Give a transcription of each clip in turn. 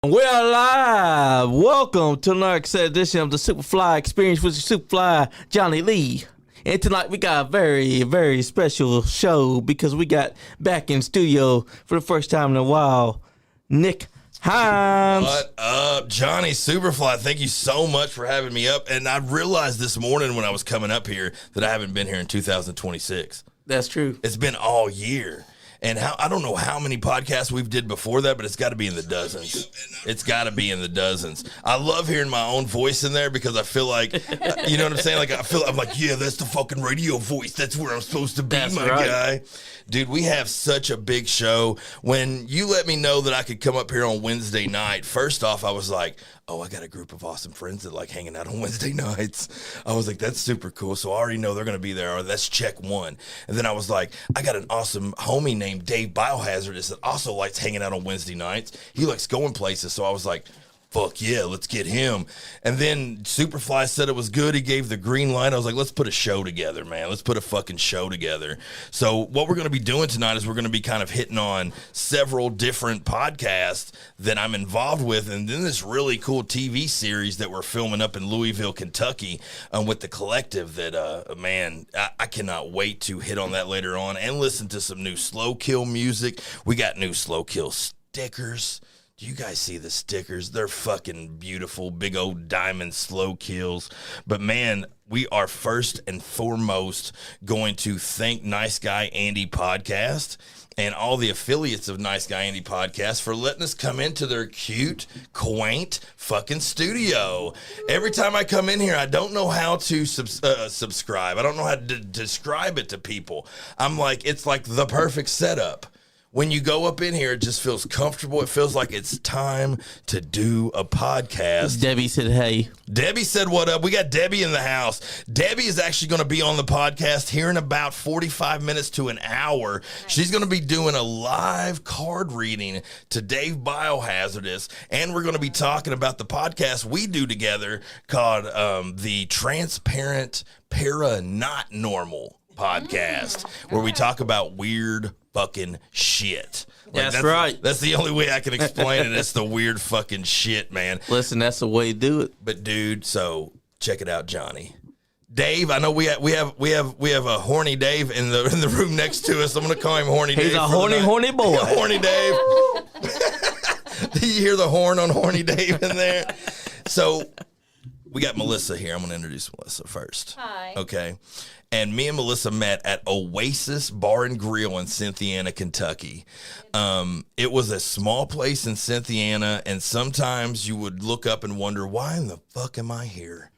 We're live. Welcome to another edition of the SuperFly Experience with SuperFly Johnny Lee. And tonight we got a very, very special show because we got back in studio for the first time in a while, Nic Himes. What up, Johnny Superfly? Thank you so much for having me up. And I realized this morning when I was coming up here that I haven't been here in 2026. That's true. It's been all year. And I don't know how many podcasts we've did before that, but it's got to be in the dozens. It's got to be in the dozens. I love hearing my own voice in there because I feel like, you know what I'm saying? Like I'm like, yeah, that's the fucking radio voice. That's where I'm supposed to be, that's my right. guy. Dude, we have such a big show. When you let me know that I could come up here on Wednesday night, first off, I was like, oh, I got a group of awesome friends that like hanging out on Wednesday nights. I was like, that's super cool. So I already know they're going to be there. Or that's check one. And then I was like, I got an awesome homie named Dave Biohazardist that also likes hanging out on Wednesday nights. He likes going places. So I was like, fuck yeah, let's get him. And then Superfly said it was good. He gave the green light. I was like, let's put a show together, man. Let's put a fucking show together. So what we're going to be doing tonight is we're going to be kind of hitting on several different podcasts that I'm involved with. And then this really cool TV series that we're filming up in Louisville, Kentucky with the collective that, man, I cannot wait to hit on that later on and listen to some new Slow Kill music. We got new Slow Kill stickers. Do you guys see the stickers? They're fucking beautiful, big old diamond slow kills. But man, we are first and foremost going to thank Nice Guy Andy Podcast and all the affiliates of Nice Guy Andy Podcast for letting us come into their cute, quaint fucking studio. Every time I come in here, I don't know how to subscribe. I don't know how to describe it to people. I'm like, it's like the perfect setup. When you go up in here, it just feels comfortable. It feels like it's time to do a podcast. Debbie said, hey. Debbie said, what up? We got Debbie in the house. Debbie is actually going to be on the podcast here in about 45 minutes to an hour. She's going to be doing a live card reading to Dave Biohazardist, and we're going to be talking about the podcast we do together called the Transparent Para Not Normal podcast, where we talk about weird fucking shit. Like, that's right. That's the only way I can explain it. It's the weird fucking shit, man. Listen, that's the way to do it. But dude, so check it out, Johnny. Dave, I know we have a horny Dave in the room next to us. I'm gonna call him Horny Dave. He's a horny boy. Horny Dave. Do you hear the horn on Horny Dave in there? So we got Melissa here. I'm gonna introduce Melissa first. Hi. Okay. And me and Melissa met at Oasis Bar and Grill in Cynthiana, Kentucky. It was a small place in Cynthiana, and sometimes you would look up and wonder, why in the fuck am I here?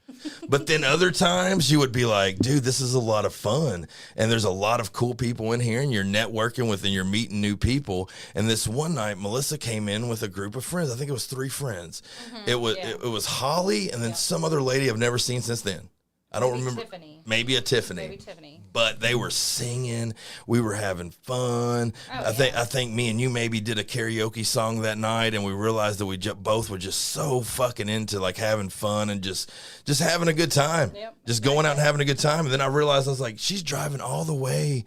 But then other times you would be like, dude, this is a lot of fun. And there's a lot of cool people in here, and you're networking with and you're meeting new people. And this one night, Melissa came in with a group of friends. I think it was 3 friends. Mm-hmm, it was Holly and then some other lady I've never seen since then. I don't remember. Tiffany. Maybe Tiffany. But they were singing. We were having fun. I think me and you maybe did a karaoke song that night, and we realized that we both were just so fucking into like having fun and just having a good time. Yep. Just going out and having a good time. And then I realized I was like, she's driving all the way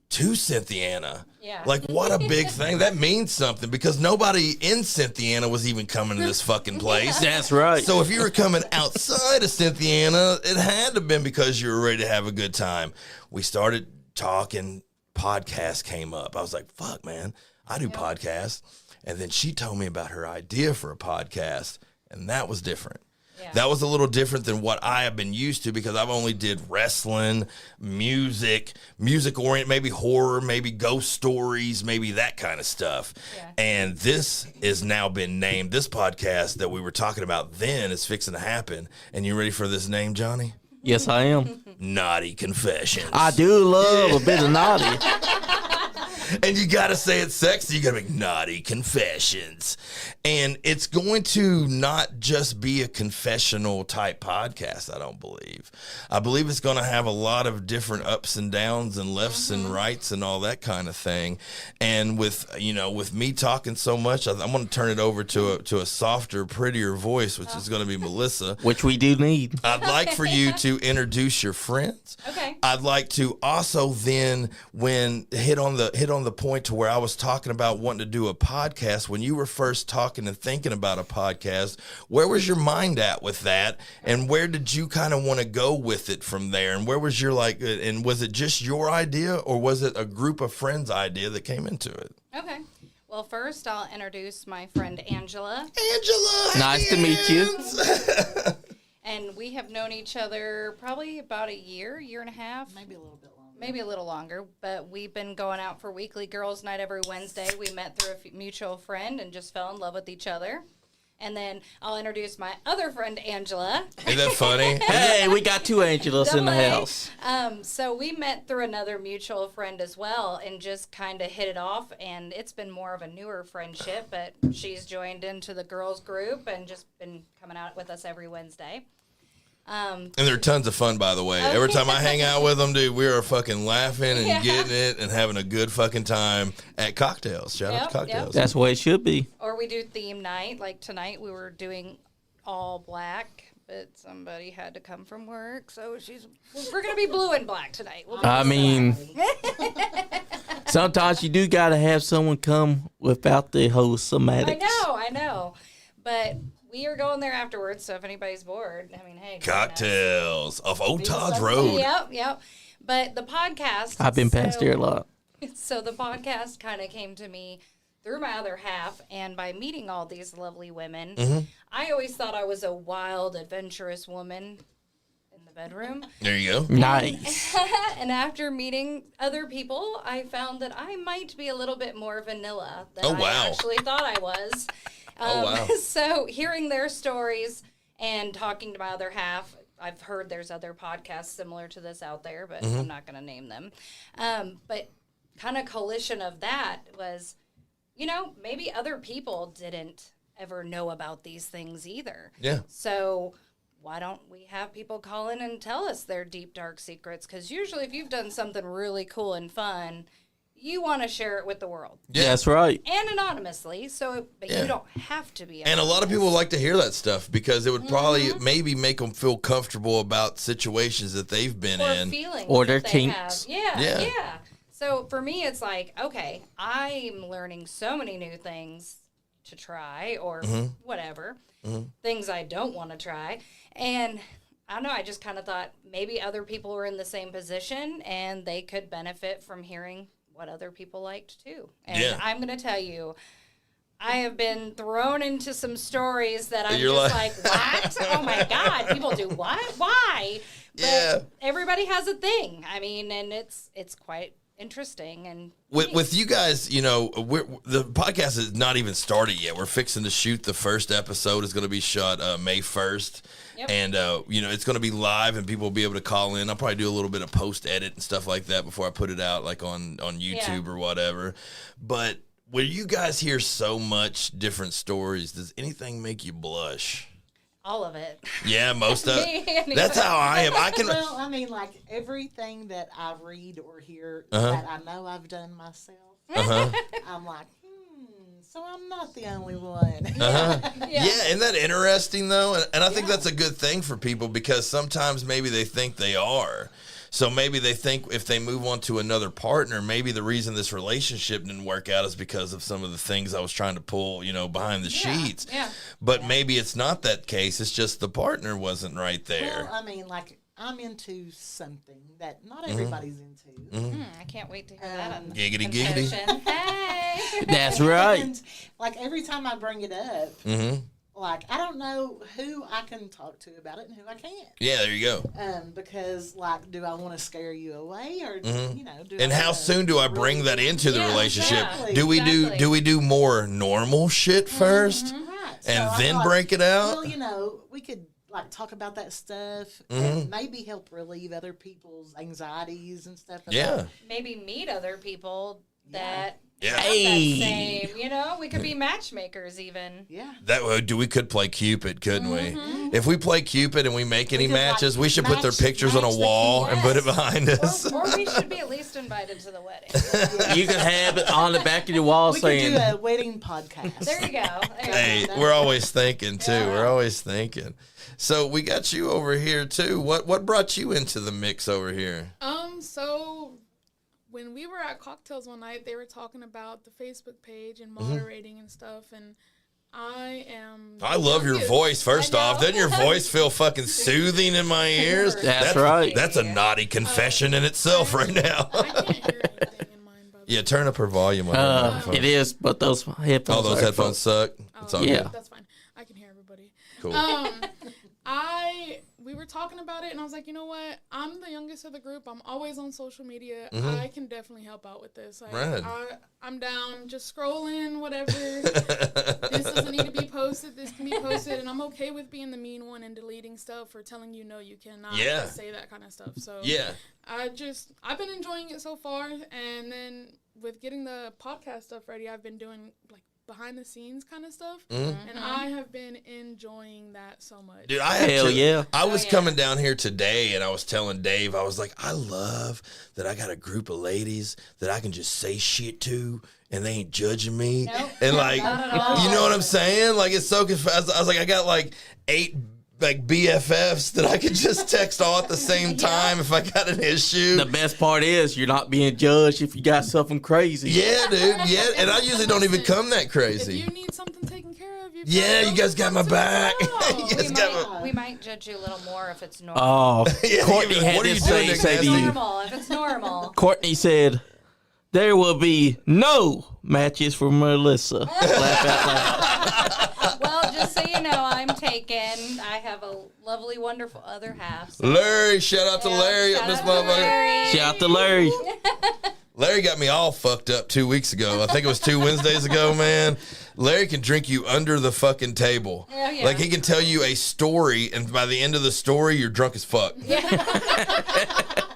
to Cynthiana. Yeah. Like, what a big thing. That means something because nobody in Cynthiana was even coming to this fucking place. That's right. So if you were coming outside of Cynthiana, it had to have been because you were ready to have a good time. We started talking. Podcast came up. I was like, fuck, man, I do podcasts. And then she told me about her idea for a podcast, and that was different. Yeah. That was a little different than what I have been used to because I've only did wrestling, music orient, maybe horror, maybe ghost stories, maybe that kind of stuff. Yeah. And this is now been named, this podcast that we were talking about then is fixing to happen. And you ready for this name, Johnny? Yes, I am. Naughty Confessions. I do love a bit of naughty. And you got to say it sexy. You got to make Naughty Confessions. And it's going to not just be a confessional type podcast, I don't believe. I believe it's going to have a lot of different ups and downs and lefts and rights and all that kind of thing. And with me talking so much, I'm going to turn it over to a softer, prettier voice, which is going to be Melissa. Which we do need. I'd like for you to introduce your friends. Okay. I'd like to also then hit on the point to where I was talking about wanting to do a podcast. When you were first talking and thinking about a podcast, where was your mind at with that, and where did you kind of want to go with it from there? And where was your and was it just your idea, or was it a group of friends' idea that came into it? Okay. Well, first I'll introduce my friend Angela. Angela, Nice to meet you. And we have known each other probably about a year and a half. Maybe a little bit longer. Maybe a little longer, but we've been going out for weekly girls' night every Wednesday. We met through a mutual friend and just fell in love with each other. And then I'll introduce my other friend, Angela. Isn't that funny? Hey, we got two Angelas in the Double A. house. So we met through another mutual friend as well and just kind of hit it off. And it's been more of a newer friendship, but she's joined into the girls group and just been coming out with us every Wednesday. And they're tons of fun, by the way. Every time I hang out with them, dude, we are fucking laughing and getting it and having a good fucking time at cocktails. Shout out to cocktails. That's the way it should be. Or we do theme night. Like tonight, we were doing all black, but somebody had to come from work, so we're gonna be blue and black tonight. I mean, sometimes you do got to have someone come without the whole somatics. I know, but we are going there afterwards. So if anybody's bored, I mean, hey, Cocktails off Old Todd's Road. Yep. But the podcast. I've been past here a lot. So the podcast kind of came to me through my other half, and by meeting all these lovely women, I always thought I was a wild, adventurous woman in the bedroom. There you go. Nice. And after meeting other people, I found that I might be a little bit more vanilla than I actually thought I was. So hearing their stories and talking to my other half, I've heard there's other podcasts similar to this out there, but I'm not going to name them. But kind of coalition of that was, maybe other people didn't ever know about these things either. Yeah. So why don't we have people call in and tell us their deep, dark secrets? Because usually if you've done something really cool and fun, you want to share it with the world. Yeah. That's right. And anonymously, but you don't have to be anonymous. And a lot of people like to hear that stuff because it would probably maybe make them feel comfortable about situations that they've been in. Feelings or their they kinks. have. Yeah. So for me, it's like, okay, I'm learning so many new things to try or whatever, things I don't want to try. And I don't know, I just kind of thought maybe other people were in the same position and they could benefit from hearing what other people liked too. And I'm going to tell you, I have been thrown into some stories that I'm like, what? Oh my God, people do what? Why? But everybody has a thing. I mean, and it's quite interesting. And with you guys, the podcast has not even started yet. We're fixing to shoot the first episode. It's going to be shot May 1st. Yep. And, it's going to be live and people will be able to call in. I'll probably do a little bit of post edit and stuff like that before I put it out, like on YouTube or whatever. But when you guys hear so much different stories, does anything make you blush? All of it. Yeah, most of it. That's how I am. Well, I mean, like everything that I read or hear that I know I've done myself, I'm like, so I'm not the only one. Yeah, isn't that interesting, though? And I think that's a good thing for people because sometimes maybe they think they are. So maybe they think if they move on to another partner, maybe the reason this relationship didn't work out is because of some of the things I was trying to pull, behind the sheets. Yeah. But maybe it's not that case. It's just the partner wasn't right there. Well, I mean, like, I'm into something that not everybody's into. I can't wait to hear that. Giggity, giggity. Hey. That's right. And, like, every time I bring it up, like, I don't know who I can talk to about it and who I can't. Yeah, there you go. Because, like, do I want to scare you away or, And how soon do I bring that into the relationship? Exactly. Do we do more normal shit first and then break it out? Well, we could like talk about that stuff and maybe help relieve other people's anxieties and stuff. Maybe meet other people that have that same, we could be matchmakers even. Yeah. That way, we could play Cupid, couldn't we? If we play Cupid and we make any matches, we should put their pictures on a wall and put it behind us. Or we should be at least invited to the wedding. You can have it on the back of your wall saying, could do a wedding podcast. There you go. Hey, we're always thinking, too. Yeah. We're always thinking. So we got you over here, too. What brought you into the mix over here? So when we were at Cocktails one night, they were talking about the Facebook page and moderating and stuff, and I love your voice, first off. Doesn't your voice feel fucking soothing in my ears? That's right. That's a naughty confession in itself right now. I can't hear anything in mine, by the way. Yeah, turn up her volume on her microphone. It is, but those headphones. Oh, those headphones suck. It's all Yeah. good. That's fine. I can hear everybody. Cool. We were talking about it, and I was like, you know what? I'm the youngest of the group. I'm always on social media. Mm-hmm. I can definitely help out with this. Like, Right. I'm down, just scrolling, whatever. This doesn't need to be posted. This can be posted, and I'm okay with being the mean one and deleting stuff or telling you no, you cannot say that kind of stuff. So Yeah. I've been enjoying it so far, and then with getting the podcast stuff ready, I've been doing like behind the scenes kind of stuff, and I have been enjoying that so much. Dude, I was coming down here today, and I was telling Dave, I was like, I love that I got a group of ladies that I can just say shit to, and they ain't judging me. Nope. And like, Not at all. you know what I'm saying? Like, it's so confused. I was like, I got like 8 like BFFs that I could just text all at the same time if I got an issue. The best part is you're not being judged if you got something crazy. Yeah, dude. Yeah, and I usually don't even come that If crazy. you need something taken care of, Yeah, you guys got my back. You guys got my- We might judge you a little more if it's normal. Oh, Yeah, Courtney like, had what are this you doing, thing Nick? say to If it's you. normal. If it's normal. Courtney said, "There will be no matches for Melissa." Laugh out loud. Well, just so you know, I'm taken. I have a lovely, wonderful other half. So Larry, shout out to Larry up shout this out to motherfucker. Larry. Shout out to Larry. Larry got me all fucked up 2 weeks ago. I think it was 2 Wednesdays ago, man. Larry can drink you under the fucking table. Oh, yeah. Like, he can tell you a story, and by the end of the story, you're drunk as fuck.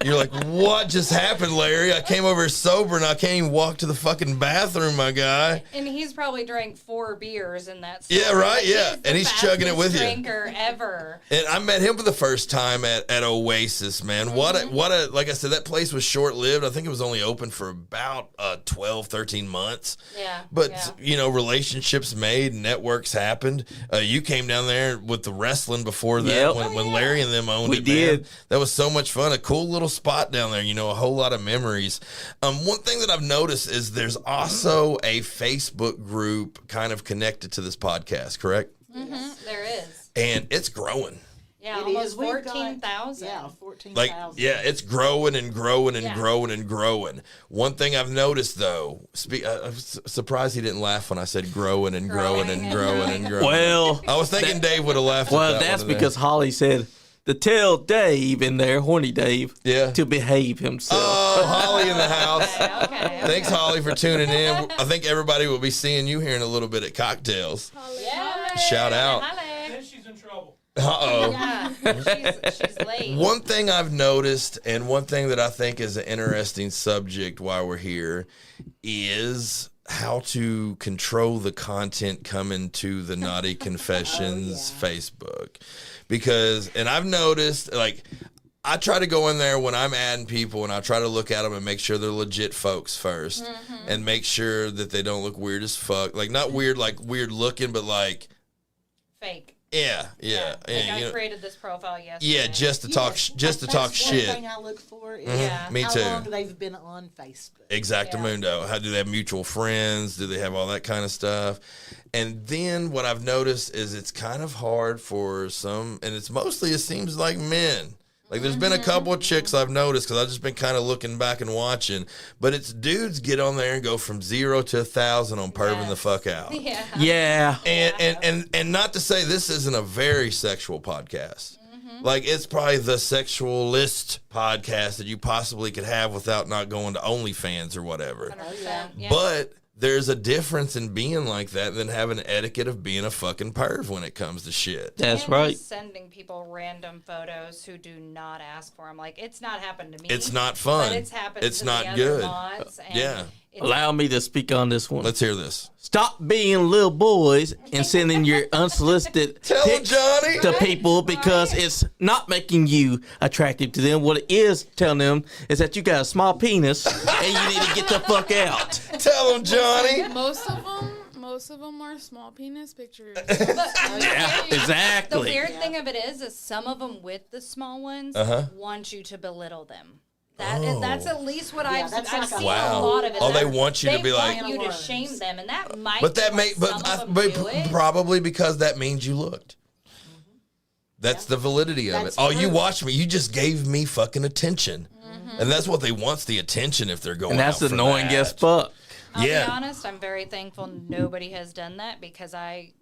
You're like, what just happened, Larry? I came over sober, and I can't even walk to the fucking bathroom, my guy. And he's probably drank 4 beers in that. Yeah, story. right, yeah. the And he's chugging it with fastest you. Drinker ever. And I met him for the first time at Oasis, man. What a, like I said, that place was short-lived. I think it was only open for about 12, 13 months. Yeah. But, yeah. you know, relationships made, networks happened. You came down there with the wrestling before that Yep. when Larry and them owned We it, did. man. That was so much fun. A cool little spot down there, you know, a whole lot of memories. One thing that I've noticed is there's also a Facebook group kind of connected to this podcast, correct? There is. And it's growing. Yeah, It almost is. We've got- 14,000. Yeah, 14,000. Like, yeah, it's growing and growing and Yeah. growing and growing. One thing I've noticed, though, I'm surprised he didn't laugh when I said growing and growing and growing and growing. Well, I was thinking Dave would have laughed well, at that that's one there. because Holly said to tell Dave in there, horny Dave, Yeah. to behave himself. Oh, Holly in the house. Okay. Thanks, Holly, for tuning in. I think everybody will be seeing you here in a little bit at Cocktails. Yeah. Shout out. She's in trouble. Uh-oh. Yeah. She's late. One thing I've noticed, and one thing that I think is an interesting subject while we're here, is how to control the content coming to the Naughty Confessions Facebook. Because, and I've noticed, like, I try to go in there when I'm adding people, and I try to look at them and make sure they're legit folks first, and make sure that they don't look weird as fuck. Like, not weird, like weird looking, but like, Fake. yeah. Like you I know, created this profile yesterday. yeah, just to talk, just to talk That's shit. One thing I look for is Yeah. Me how too. long they've been on Facebook. Exactamundo. How do they have mutual friends? Do they have all that kind of stuff? And then what I've noticed is it's kind of hard for some, and it's mostly, it seems like men. Like, there's been a couple of chicks I've noticed because I've just been kind of looking back and watching, but it's dudes get on there and go from 0 to 1,000 on perving the fuck out. Yeah. Yeah. And not to say this isn't a very sexual podcast. Like, it's probably the sexualist podcast that you possibly could have without not going to OnlyFans or whatever. 100%. Yeah. But there's a difference in being like that than having an etiquette of being a fucking perv when it comes to shit. That's And right. just sending people random photos who do not ask for them. Like, it's not happened to me. It's not fun. But it's happened It's to not the other good. mods, and Yeah. it's- Allow me to speak on this one. Let's hear this. Stop being little boys and sending your unsolicited Tell him, pics Johnny. to people because it's not making you attractive to them. What it is telling them is that you got a small penis and you need to get the fuck out. Tell him, Johnny. Most of them are small penis pictures. Yeah, The exactly. weird thing of it is some of them with the small ones want you to belittle them. That's at least what I've that's I've like a- seen Wow. a lot of it. Oh, they want you to be like- They want you to shame them, and that might. But that be may, why but, some of them do it. probably because that means you looked. That's the validity of That's it. Oh, you proof. watched me. You just gave me fucking attention, and that's what they want's the attention if they're going. And that's out for annoying that. as fuck. I'll Yeah. be honest, I'm very thankful nobody has done that because I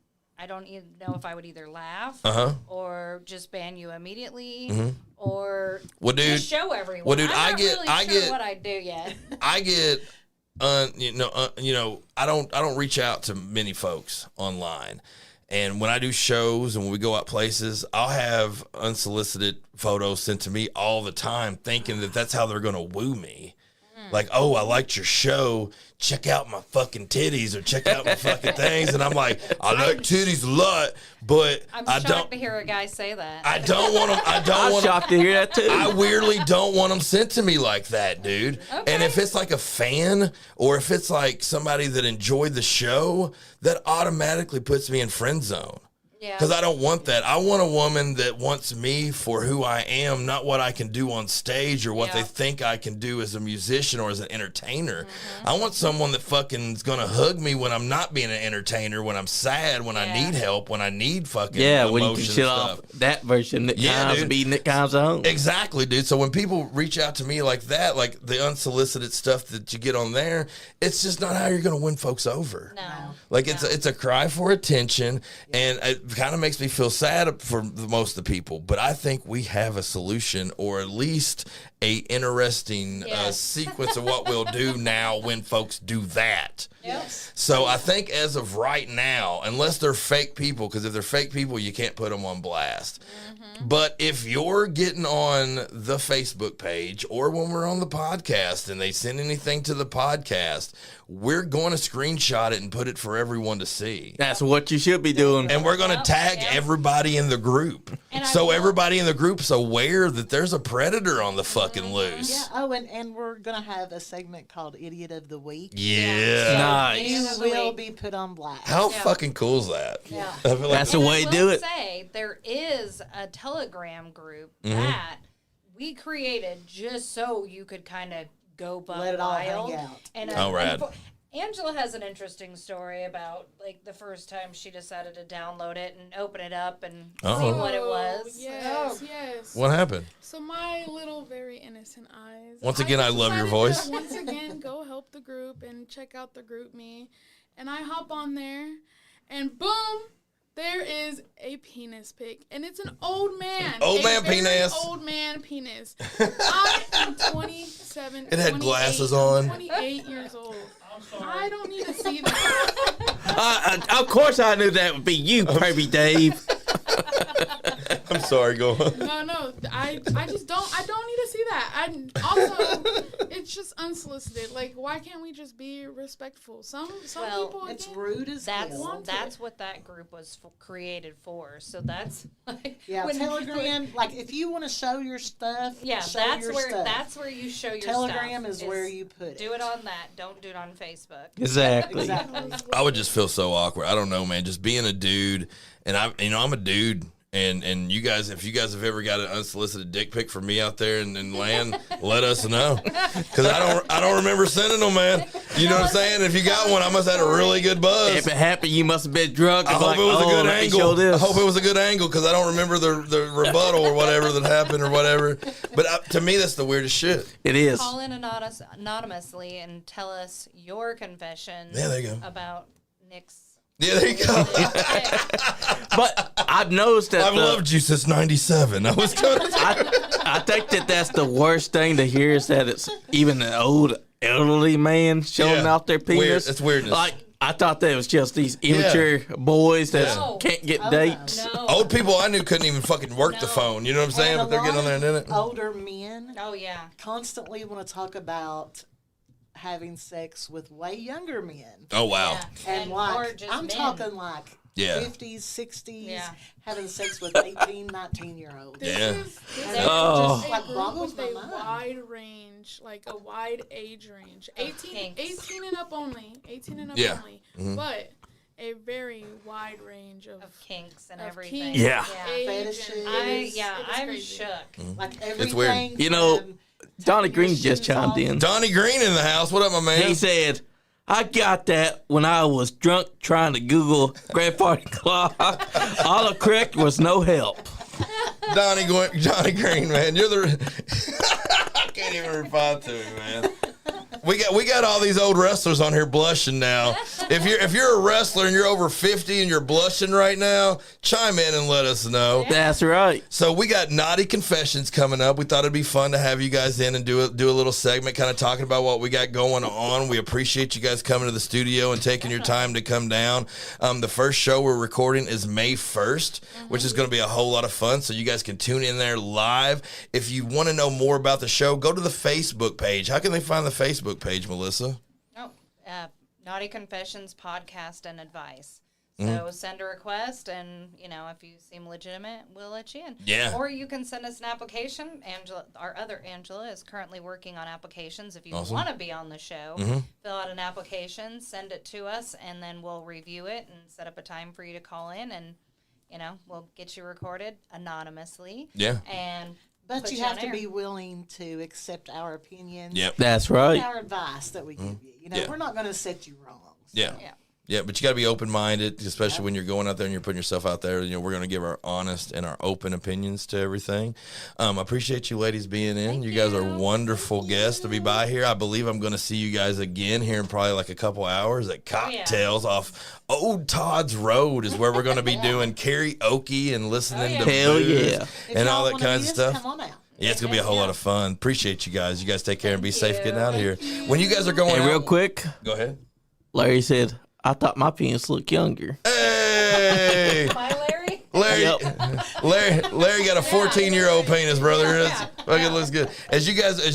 don't even know if I would either laugh or just ban you immediately or Well, dude- just show everyone. well, dude, I'm I not get- really I sure get- what I do yet. I get, I don't reach out to many folks online, and when I do shows and when we go out places, I'll have unsolicited photos sent to me all the time, thinking that that's how they're gonna woo me. Like, oh, I liked your show. Check out my fucking titties or check out my fucking things. And I'm like, I like titties a lot, but I'm I shocked don't. to hear a guy say that. I don't want them. I don't I'm want 'em- shocked to hear that too. I weirdly don't want them sent to me like that, dude. Okay. And if it's like a fan or if it's like somebody that enjoyed the show, that automatically puts me in friend zone. Yeah. Because I don't want that. I want a woman that wants me for who I am, not what I can do on stage or what Yeah. they think I can do as a musician or as an entertainer. I want someone that fucking is going to hug me when I'm not being an entertainer, when I'm sad, when I Yeah. need help, when I need fucking yeah, when you emotion can shit and off stuff. that version, Nic Yeah, Himes dude. and be Nic Himes at home. Exactly, dude. So when people reach out to me like that, like the unsolicited stuff that you get on there, it's just not how you're going to win folks over. No. Like it's a cry for attention, and it kind of makes me feel sad for most of the people. But I think we have a solution, or at least a interesting Yes. sequence of what we'll do now when folks do that. Yep. So I think as of right now, unless they're fake people, because if they're fake people, you can't put them on blast. But if you're getting on the Facebook page or when we're on the podcast and they send anything to the podcast, we're going to screenshot it and put it for everyone to see. That's what you should be doing. And we're going to Yep, tag yep. everybody in the group. And I So will- everybody in the group's aware that there's a predator on the fucking loose. Yeah. Oh, and we're gonna have a segment called Idiot of the Week. Yeah. Nice. You Idiot of the will Week. be put on blast. How Yeah. fucking cool is that? Yeah. I feel like That's the And way I to do will it. say there is a Telegram group Mm-hmm. that we created just so you could kind of go buck Let it all hang wild. out. And Oh, rad. Angela has an interesting story about like the first time she decided to download it and open it up and see Uh-oh. what it Oh, was. Yes, yes. What happened? So my little very innocent eyes. Once again, I love your decided voice. to Once again, go help the group and check out the group me, and I hop on there, and boom, there is a penis pic, and it's an old man. Old A man very penis. Old man penis. I am 27. It had 28, glasses on. 28 years old. I don't need to see that. Of course, I knew that would be you, pervy Dave. I'm sorry, go on. No, I just don't. I don't need to see that. Also, it's just unsolicited. Like, why can't we just be respectful? Some Well, people. It's again, rude as That's hell. that's what that group was created for. So that's like Yeah, when- Telegram. Like, if you want to show your stuff, Yeah, show that's your where stuff. you show your Telegram stuff. is where you put it. do it on that. Don't do it on Facebook. Exactly. Exactly. I would just feel so awkward. I don't know, man. Just being a dude, and I'm a dude, and you guys, if you guys have ever got an unsolicited dick pic from me out there in land, let us know, because I don't remember sending them, man. You know what I'm saying? If you got one, I must have had a really good buzz. If it happened, you must have been drunk. I It's hope like, it was a good let me angle. show this. I hope it was a good angle because I don't remember the rebuttal or whatever that happened or whatever. But to me, that's the weirdest shit. It is. Call in anonymously and tell us your confessions Yeah, there you go. about Nick's. Yeah, there you go. But I've noticed that I've loved you since '97. I was gonna. I think that's the worst thing to hear is that it's even an old elderly man showing Yeah. off their penis. Weird. It's weirdness. Like I thought that was just these immature boys that No. can't get Oh, dates. No. Old people I knew couldn't even fucking work the No. phone. You know what I'm saying? And a But they're getting on there and doing lot it. of older men Oh yeah. constantly want to talk about having sex with way younger men. Oh wow. Yeah. And or like, just I'm men. talking like Yeah. 50s, 60s, Yeah. having sex with 18, 19-year-olds. This Yeah. is Oh. just Like, a group boggles with a my mind. wide range, like a wide age range. 18 kinks. and up only. 18 and up Yeah. only. But a very wide range of Of kinks and of everything. kinks, Yeah. age, Fetishes. and I it is I'm crazy. shook. Like It's weird. everything You know, from Donnie Green just chimed in. Donnie Green in the house. What up, my man? He said, I got that when I was drunk trying to Google Grand Party Clock. All the correct was no help. Johnny Green, man. You're the. I can't even reply to him, man. We got all these old wrestlers on here blushing now. If you're a wrestler and you're over 50 and you're blushing right now, chime in and let us know. That's right. So we got Naughty Confessions coming up. We thought it'd be fun to have you guys in and do a little segment kind of talking about what we got going on. We appreciate you guys coming to the studio and taking your time to come down. The first show we're recording is May 1st, which is going to be a whole lot of fun. So you guys can tune in there live. If you want to know more about the show, go to the Facebook page. How can they find the Facebook page, Melissa? Naughty Confessions Podcast and Advice. So send a request, and if you seem legitimate, we'll let you in. Yeah. Or you can send us an application. Our other Angela is currently working on applications. If you want to be on the show, fill out an application, send it to us, and then we'll review it and set up a time for you to call in, and we'll get you recorded anonymously. Yeah. But you have to be willing to accept our opinions. Yep. That's right. Our advice that we give you. We're not going to set you wrong. So. Yeah. Yeah, but you got to be open-minded, especially when you're going out there and you're putting yourself out there. We're going to give our honest and our open opinions to everything. I appreciate you ladies being in. You guys are wonderful guests to be by here. I believe I'm going to see you guys again here in probably like a couple hours at Cocktails off Old Todd's Road is where we're going to be doing karaoke and listening to booze and all that kind of stuff. Come on out. Yeah, it's going to be a whole lot of fun. Appreciate you guys. You guys take care and be safe getting out of here. When you guys are going And out, real quick, go ahead. Larry said, I thought my penis looked younger. Hey! Bye, Larry. Larry got a 14-year-old penis, brother. It looks good. As you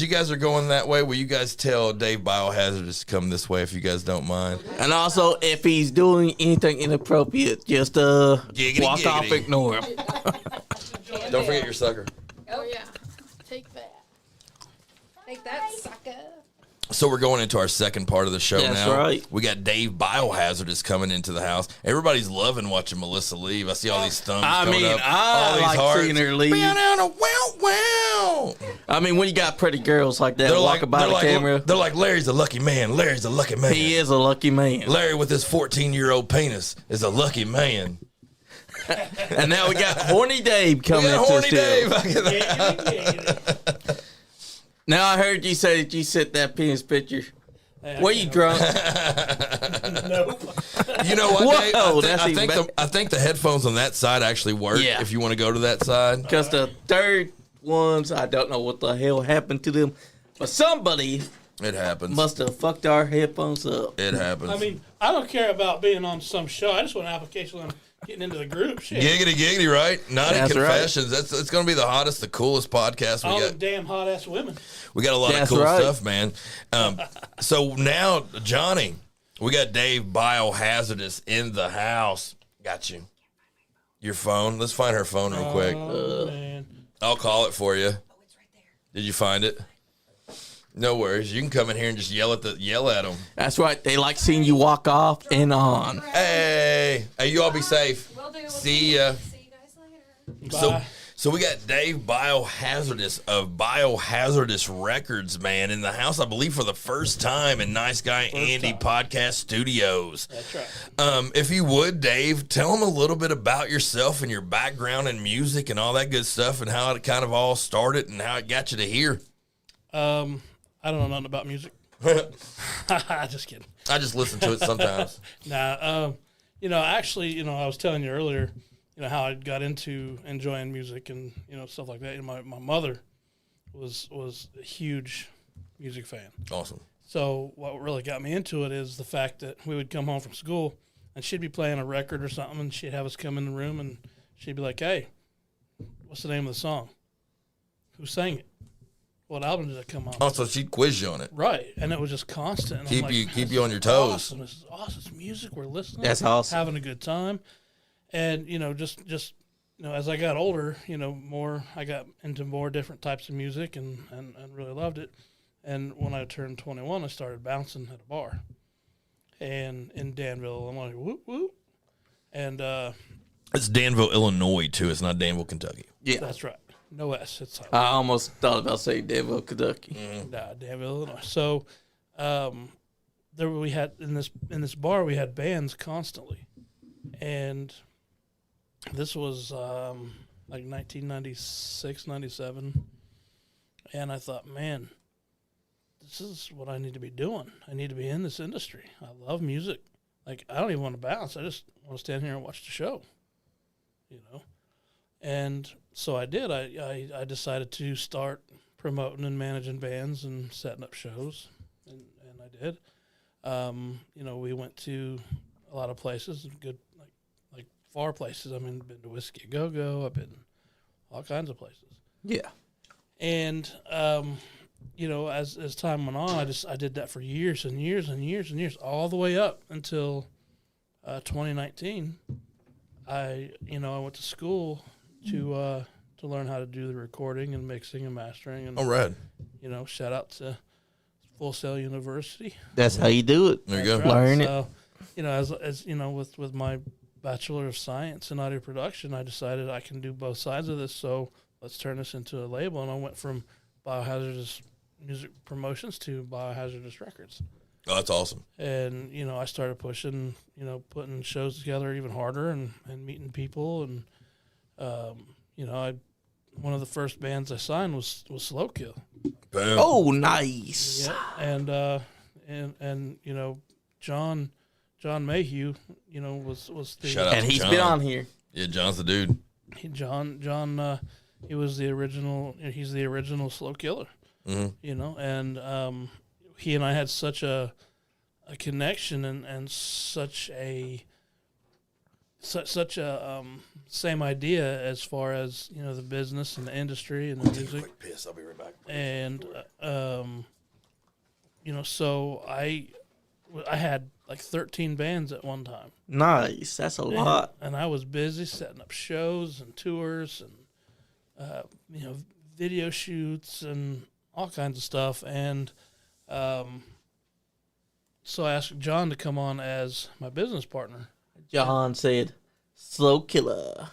guys are going that way, will you guys tell Dave Biohazardous to come this way if you guys don't mind? And also, if he's doing anything inappropriate, just Giggity, walk giggity. off, ignore him. Don't forget your sucker. Oh yeah, take that. Take that, sucker. So we're going into our second part of the show That's now. right. We got Dave Biohazardous coming into the house. Everybody's loving watching Melissa leave. I see all these thumbs coming up. All these like hearts. seeing her leave. Wow. I mean, when you got pretty girls like that walking by the camera, They're like, Larry's a lucky man. Larry's a lucky man. he is a lucky man. Larry with his 14-year-old penis is a lucky man. And now we got Horny Dave coming into Horny the studio. Dave. Now I heard you say that you sent that penis picture. Were you drunk? No. You know what, Whoa, Dave? that's even better. I think the headphones on that side actually work if you want to go to that side. Because the third ones, I don't know what the hell happened to them. But somebody It happens. must have fucked our headphones up. It happens. I mean, I don't care about being on some show. I just want an application on getting into the group. Shit. Giggity, right? Naughty That's Confessions. It's going to be the hottest, the coolest podcast All we the got. damn hot ass women. We got a lot That's of cool right. stuff, man. So now, Johnny, we got Dave Biohazardous in the house. Got you. Your phone. Let's find her phone real quick. Oh, man. I'll call it for you. Oh, it's right there. Did you find it? No worries. You can come in here and just yell at them. That's right. They like seeing you walk off and on. Hey, you all be safe. Will do. See ya. See you guys later. Bye. So we got Dave Biohazardous of Biohazardous Records, man, in the house, I believe, for the first time in Nice Guy Andy Podcast Studios. That's right. If you would, Dave, tell them a little bit about yourself and your background in music and all that good stuff and how it kind of all started and how it got you to here. I don't know nothing about music. Just kidding. I just listen to it sometimes. Nah, actually, I was telling you earlier, how I got into enjoying music and, stuff like that. My mother was a huge music fan. Awesome. So what really got me into it is the fact that we would come home from school and she'd be playing a record or something and she'd have us come in the room and she'd be like, hey, what's the name of the song? Who sang it? What album did it come on? Oh, so she'd quiz you on it. Right, and it was just constant. And I'm like, Keep you on your toes. Awesome. This is awesome. It's music. We're listening. That's awesome. Having a good time, and just as I got older, I got into more different types of music and really loved it. And when I turned 21, I started bouncing at a bar, and in Danville, I'm like whoop whoop, and It's Danville, Illinois, too. It's not Danville, Kentucky. Yeah. that's right. No S. It's Highway. I almost thought about saying Danville, Kentucky. Nah, Danville, Illinois. So, there we had in this bar we had bands constantly, and this was like 1996, 97, and I thought, man, this is what I need to be doing. I need to be in this industry. I love music. Like, I don't even want to bounce. I just want to stand here and watch the show, you know. And so I did. I decided to start promoting and managing bands and setting up shows, and I did. You know, we went to a lot of places, good like far places. I mean, been to Whiskey a Go Go. I've been all kinds of places. Yeah. And you know, as time went on, I did that for years and years and years and years, all the way up until 2019. I went to school to learn how to do the recording and mixing and mastering. And All right. you know, shout out to Full Sail University. That's how you do it. There you go. Right. Learn it. So, you know, as you know, with my Bachelor of Science in Audio Production, I decided I can do both sides of this. So let's turn this into a label. And I went from Biohazardous Music Promotions to Biohazardous Records. Oh, that's awesome. And, you know, I started pushing, you know, putting shows together even harder and meeting people. And, you know, one of the first bands I signed was Slow Kill. Boom. Oh, nice. Yeah. And you know, John Mayhew, you know, was the Shout out And to he's John. been on here. Yeah, John's the dude. John he was the original. He's the original Slow Killer. Mm-hmm. You know, and he and I had such a connection and such a same idea as far as, you know, the business and the industry and the music. Quick piss. I'll be right back. And you know, so I had like 13 bands at one time. Nice. That's a lot. And I was busy setting up shows and tours and you know, video shoots and all kinds of stuff. And so I asked John to come on as my business partner. John said, "Slow Killer."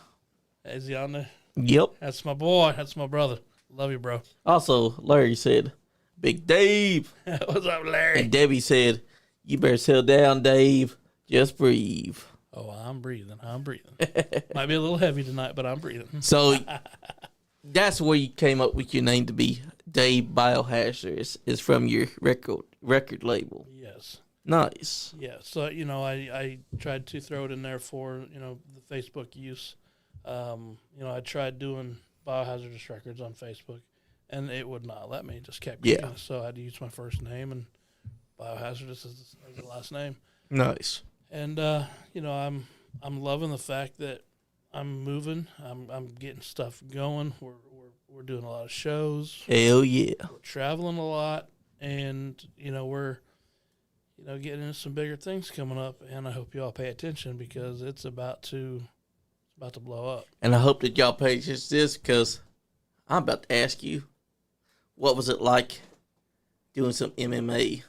Is he on there? Yep. That's my boy. That's my brother. Love you, bro. Also, Larry said, "Big Dave." What's up, Larry? And Debbie said, "You better settle down, Dave. Just breathe." Oh, I'm breathing. Might be a little heavy tonight, but I'm breathing. So that's where you came up with your name to be Dave Biohazard. Is from your record label. Yes. Nice. Yeah. So, you know, I tried to throw it in there for, you know, the Facebook use. You know, I tried doing Biohazardous Records on Facebook, and it would not let me. It just kept going. Yeah. So I had to use my first name, and Biohazardous is the last name. Nice. And you know, I'm loving the fact that I'm moving. I'm getting stuff going. We're doing a lot of shows. Hell yeah. We're traveling a lot, and you know, we're getting into some bigger things coming up. And I hope you all pay attention because it's about to blow up. And I hope that y'all pay attention to this because I'm about to ask you, what was it like doing some MMA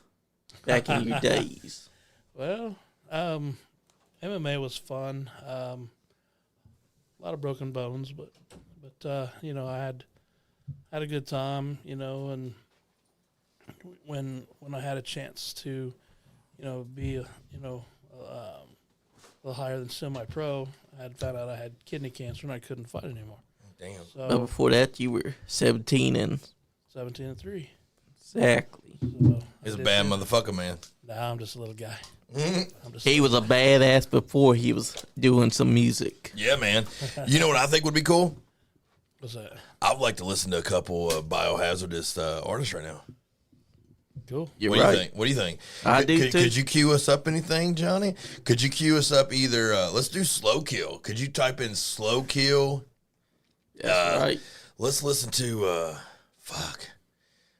back in your days? Well, MMA was fun. A lot of broken bones, but you know, I had a good time. You know, and when I had a chance to, you know, be a little higher than semi-pro, I had found out I had kidney cancer and I couldn't fight anymore. Damn. But So before that, you were 17 and 17-3. exactly. So He's a bad motherfucker, man. Nah, I'm just a little guy. Mm-hmm. I'm just He was a badass before he was doing some music. Yeah, man. You know what I think would be cool? What's that? I would like to listen to a couple of biohazardous artists right now. Cool. You're What right. do you think? What do you think? I do, too. Could you cue us up anything, Johnny? Could you cue us up either? Let's do Slow Kill. Could you type in Slow Kill? That's right. Let's listen to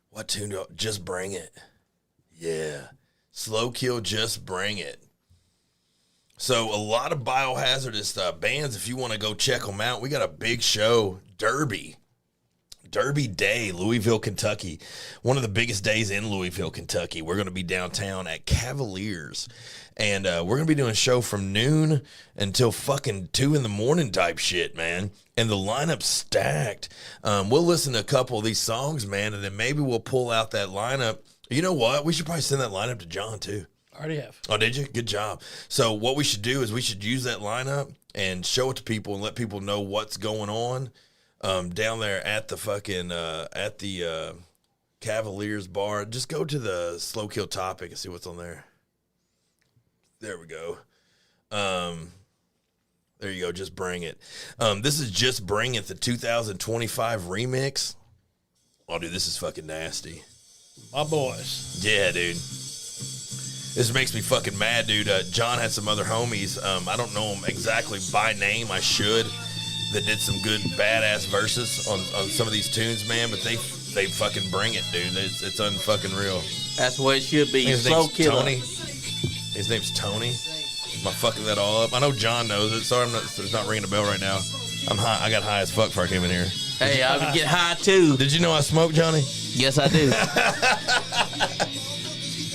what tune? Just Bring It. Yeah, Slow Kill. Just Bring It. So a lot of biohazardous bands. If you want to go check them out, we got a big show, Derby Derby Day, Louisville, Kentucky. One of the biggest days in Louisville, Kentucky. We're going to be downtown at Cavaliers. And we're going to be doing a show from noon until fucking 2 in the morning type shit, man. And the lineup's stacked. We'll listen to a couple of these songs, man, and then maybe we'll pull out that lineup. You know what? We should probably send that lineup to John, too. Already have. Oh, did you? Good job. So what we should do is we should use that lineup and show it to people and let people know what's going on down there at the fucking Cavaliers bar. Just go to the Slow Kill topic and see what's on there. There we go. There you go. Just Bring It. This is Just Bring It, the 2025 remix. Oh, dude, this is fucking nasty. My boys. Yeah, dude. This makes me fucking mad, dude. John had some other homies. I don't know them exactly by name. I should. That did some good badass verses on some of these tunes, man. But they fucking bring it, dude. It's unfucking real. That's what it should be. His Slow name's Killer. Tony. His name's Tony. Am I fucking that all up? I know John knows it. Sorry, it's not ringing a bell right now. I'm high. I got high as fuck before I came in here. Hey, I would get high too. Did you know I smoke, Johnny? Yes, I do.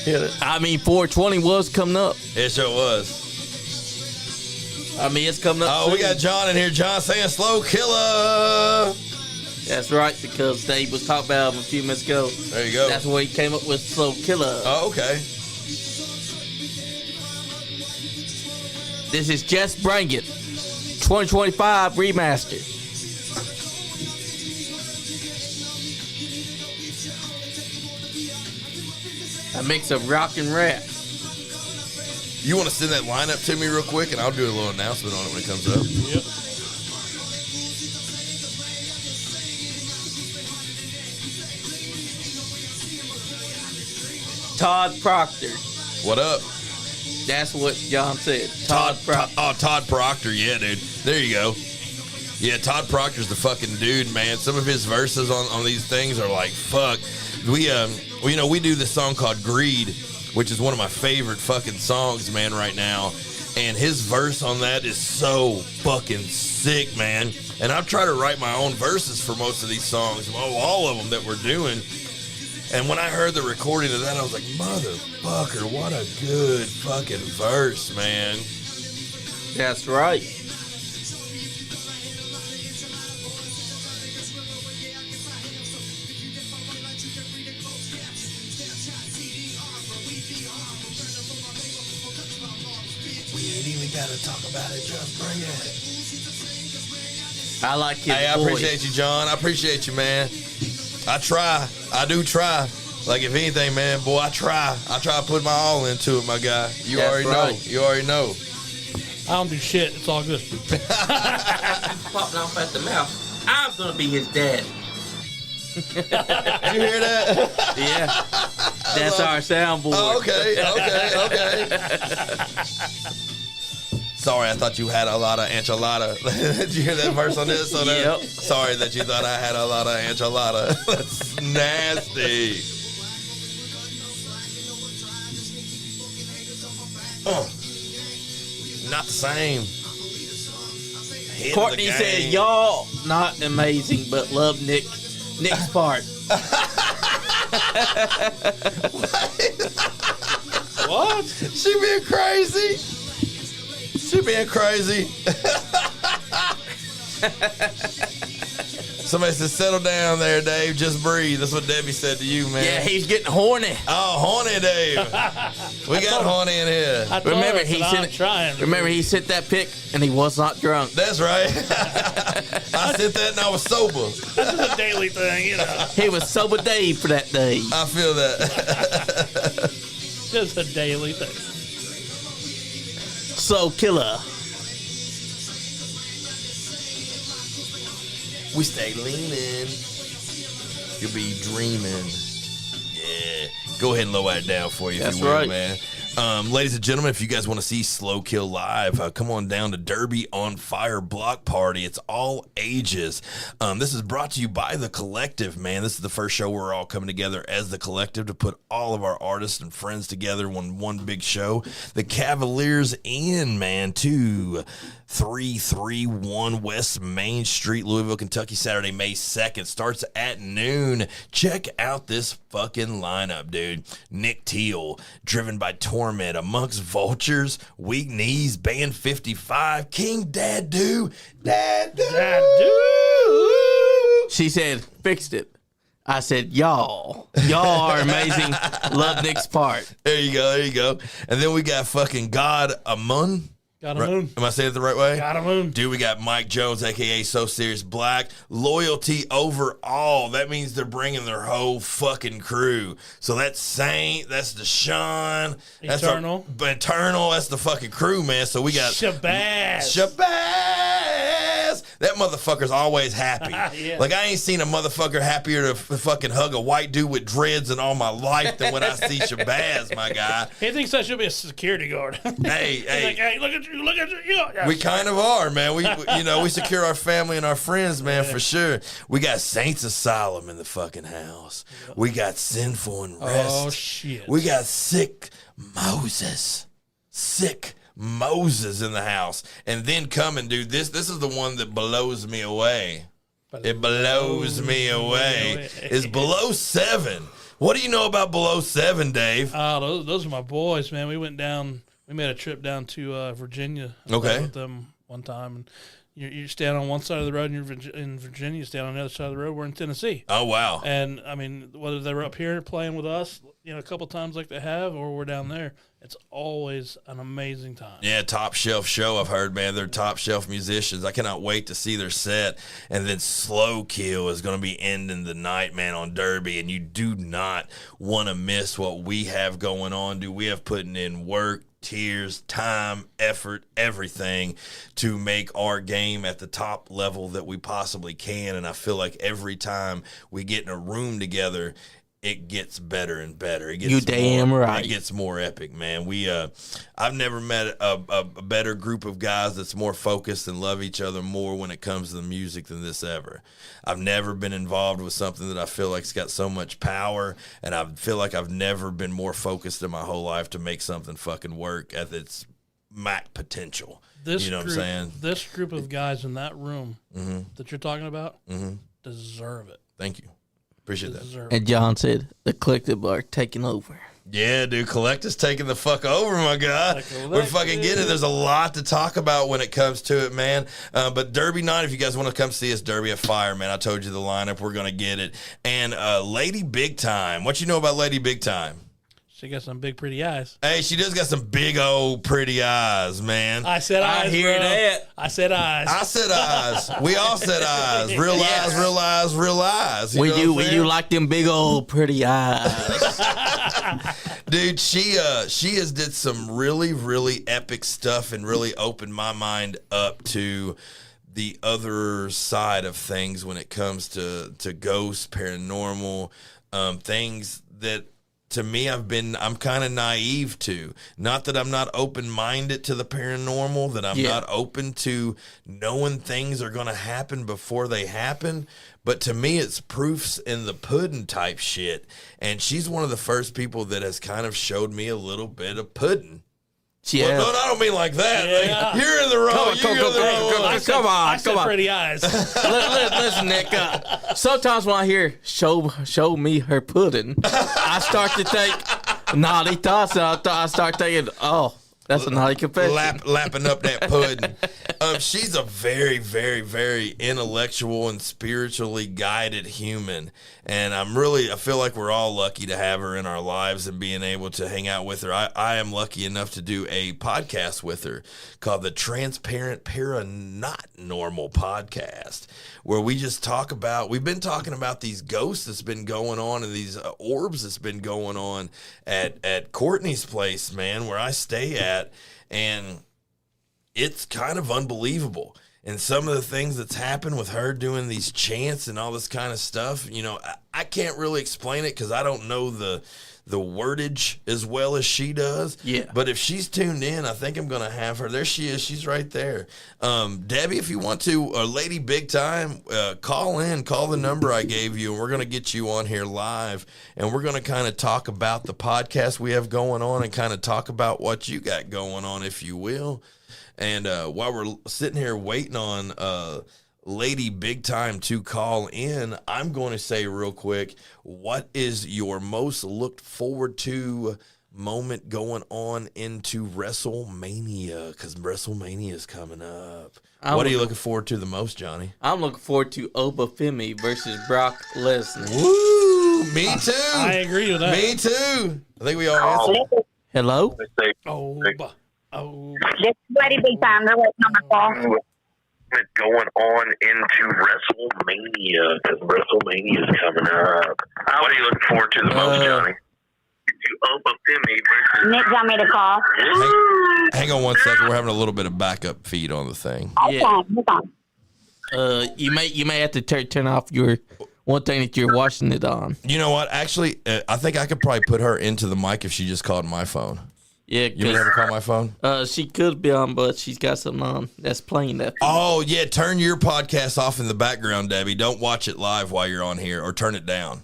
Yeah, I mean, 420 was coming up. it sure was. I mean, it's coming up. Oh, we soon. got John in here. John saying Slow Killer. That's right, because Dave was talking about him a few minutes ago. There you go. That's where he came up with Slow Killer. Oh, okay. This is Just Bring It, 2025 remaster. A mix of rock and rap. You want to send that lineup to me real quick, and I'll do a little announcement on it when it comes up. Yep. Todd Proctor. What up? That's what John said. Todd Proctor. Todd Proctor. Yeah, dude. There you go. Yeah, Todd Proctor's the fucking dude, man. Some of his verses on these things are like, fuck. We do this song called Greed, which is one of my favorite fucking songs, man, right now. And his verse on that is so fucking sick, man. And I've tried to write my own verses for most of these songs, all of them that we're doing. And when I heard the recording of that, I was like, motherfucker, what a good fucking verse, man. That's right. We ain't even got to talk about it, just bring it. I like his Hey, I voice. appreciate you, John. I appreciate you, man. I try. I do try. Like, if anything, man, boy, I try. I try to put my all into it, my guy. You That's already right. know. You already know. I don't do shit. It's all good. Popping off at the mouth. I'm gonna be his dad. Did you hear that? Yeah. That's our soundboard. Oh, okay. Sorry, I thought you had a lot of enchilada. Did you hear that verse on this? Yep. Sorry that you thought I had a lot of enchilada. That's nasty. Not the same. Hit of the Courtney said, game. y'all not amazing, but love Nick's part. What? She being crazy. She being crazy. Somebody said, settle down there, Dave. Just breathe. That's what Debbie said to you, man. Yeah, he's getting horny. Oh, horny, Dave. We got horny in here. I told Remember, her, I said, I'm trying. Remember, he sent that pic and he was not drunk. That's right. I said that and I was sober. This is a daily thing, you know. He was sober Dave for that day. I feel that. Just a daily thing. So killer. We stay leaning. You'll be dreaming. Yeah. Go ahead and lower it down for you, if That's you will, right. man. Ladies and gentlemen, if you guys want to see Slow Kill live, come on down to Derby on Fire Block Party. It's all ages. This is brought to you by The Collective, man. This is the first show we're all coming together as The Collective to put all of our artists and friends together in one big show. The Cavaliers in, man, too. 331 West Main Street, Louisville, Kentucky, Saturday, May 2nd. Starts at noon. Check out this fucking lineup, dude. Nick Teal, Driven by Torment, Amongst Vultures, Weak Knees, Band 55, King Dadu. She said, fixed it. I said, y'all are amazing. Love Nick's part. There you go. And then we got fucking God Amun. Got a moon. Am I saying it the right way? Got a moon. Dude, we got Mike Jones, a.k.a. So Serious Black. Loyalty Overall. That means they're bringing their whole fucking crew. So that's Saint. That's Deshaun. Eternal. Eternal. That's the fucking crew, man. So we got Shabazz. That motherfucker's always happy. Yeah. Like, I ain't seen a motherfucker happier to fucking hug a white dude with dreads in all my life than when I see Shabazz, my guy. He thinks I should be a security guard. Hey, He's like, hey, look at you. Yeah, we kind of are, man. We secure our family and our friends, man, for sure. We got Saints Asylum in the fucking house. We got Sinful and Rest. Oh, shit. We got Sick Moses in the house. And then coming, dude, this is the one that blows me away. It blows me away. It's Below 7. What do you know about Below 7, Dave? Oh, those are my boys, man. We made a trip down to Virginia. Okay. With them one time. And you stand on one side of the road and you're in Virginia, you stand on the other side of the road, we're in Tennessee. Oh, wow. And, I mean, whether they were up here playing with us, a couple times like they have, or we're down there, it's always an amazing time. Yeah, top shelf show, I've heard, man. They're top shelf musicians. I cannot wait to see their set. And then Slow Kill is going to be ending the night, man, on Derby. And you do not want to miss what we have going on, dude. We have putting in work, tears, time, effort, everything to make our game at the top level that we possibly can. And I feel like every time we get in a room together, it gets better and better. It gets You damn right. It gets more epic, man. I've never met a better group of guys that's more focused and love each other more when it comes to the music than this ever. I've never been involved with something that I feel like's got so much power, and I feel like I've never been more focused in my whole life to make something fucking work at its max potential. You know what I'm saying? This group of guys in that room that you're talking about deserve it. Thank you. Appreciate that. And John said, the collective are taking over. Yeah, dude, Collector's taking the fuck over, my guy. We're fucking getting it. There's a lot to talk about when it comes to it, man. But Derby night, if you guys want to come see us, Derby at Fire, man. I told you the lineup. We're going to get it. And Lady Big Time. What you know about Lady Big Time? She got some big, pretty eyes. Hey, she does got some big old pretty eyes, man. I said eyes, I hear bro. that. I said eyes. I said eyes. We all said eyes. Real eyes, real eyes, real eyes. When know what I'm saying? you like them big old pretty eyes. Dude, she has did some really, really epic stuff and really opened my mind up to the other side of things when it comes to ghosts, paranormal, things that, to me, I'm kind of naive to. Not that I'm not open-minded to the paranormal, that I'm not open to knowing things are going to happen before they happen. But to me, it's proofs in the pudding type shit. And she's one of the first people that has kind of showed me a little bit of pudding. Yeah. Well, no, I don't mean like that. Yeah. Like, you're in the wrong. Come on. I said pretty eyes. Listen, Nick. Sometimes when I hear show me her pudding, I start to think naughty thoughts. And I start thinking, oh, that's a naughty confession. Lapping up that pudding. She's a very, very, very intellectual and spiritually guided human. And I feel like we're all lucky to have her in our lives and being able to hang out with her. I am lucky enough to do a podcast with her called the Transparent Paranormal Podcast, where we just we've been talking about these ghosts that's been going on and these orbs that's been going on at Courtney's place, man, where I stay at. And it's kind of unbelievable. And some of the things that's happened with her doing these chants and all this kind of stuff, I can't really explain it because I don't know the wordage as well as she does. Yeah. But if she's tuned in, I think I'm going to have her. There she is. She's right there. Debbie, if you want to, or Lady Big Time, call the number I gave you, and we're going to get you on here live. And we're going to kind of talk about the podcast we have going on and kind of talk about what you got going on, if you will. And while we're sitting here waiting on Lady Big Time to call in, I'm going to say real quick, what is your most looked forward to moment going on into WrestleMania? Because WrestleMania is coming up. What are you looking forward to the most, Johnny? I'm looking forward to Obafemi versus Brock Lesnar. Woo! Me too. I agree with that. Me too. I think we all answered. Hello? Oh, This is Lady Big Time. They're waiting on my call. Going on into WrestleMania, because WrestleMania is coming up. What are you looking forward to the most, Johnny? Nick got me to call. Hang on one second. We're having a little bit of backup feed on the thing. Okay, hold on. You may have to turn off your one thing that you're watching it on. You know what? Actually, I think I could probably put her into the mic if she just called my phone. Yeah, You ever call my phone? she could be on, but she's got something on that's playing that. Oh, yeah. Turn your podcast off in the background, Debbie. Don't watch it live while you're on here, or turn it down.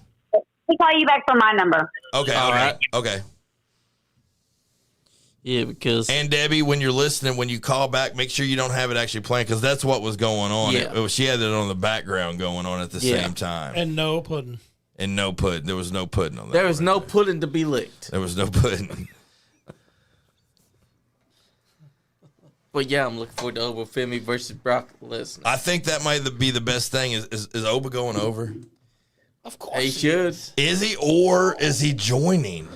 He call you back from my number. Okay. All right. Okay. Yeah, because And Debbie, when you're listening, when you call back, make sure you don't have it actually playing, because that's what was going on. Yeah. She had it on the background going on at the same time. And no pudding. And no pudding. There was no pudding on that. there was one. no pudding to be licked. There was no pudding. But yeah, I'm looking forward to Obafemi versus Brock Lesnar. I think that might be the best thing. Is Oba going over? Of course. He should. Is he, or is he joining?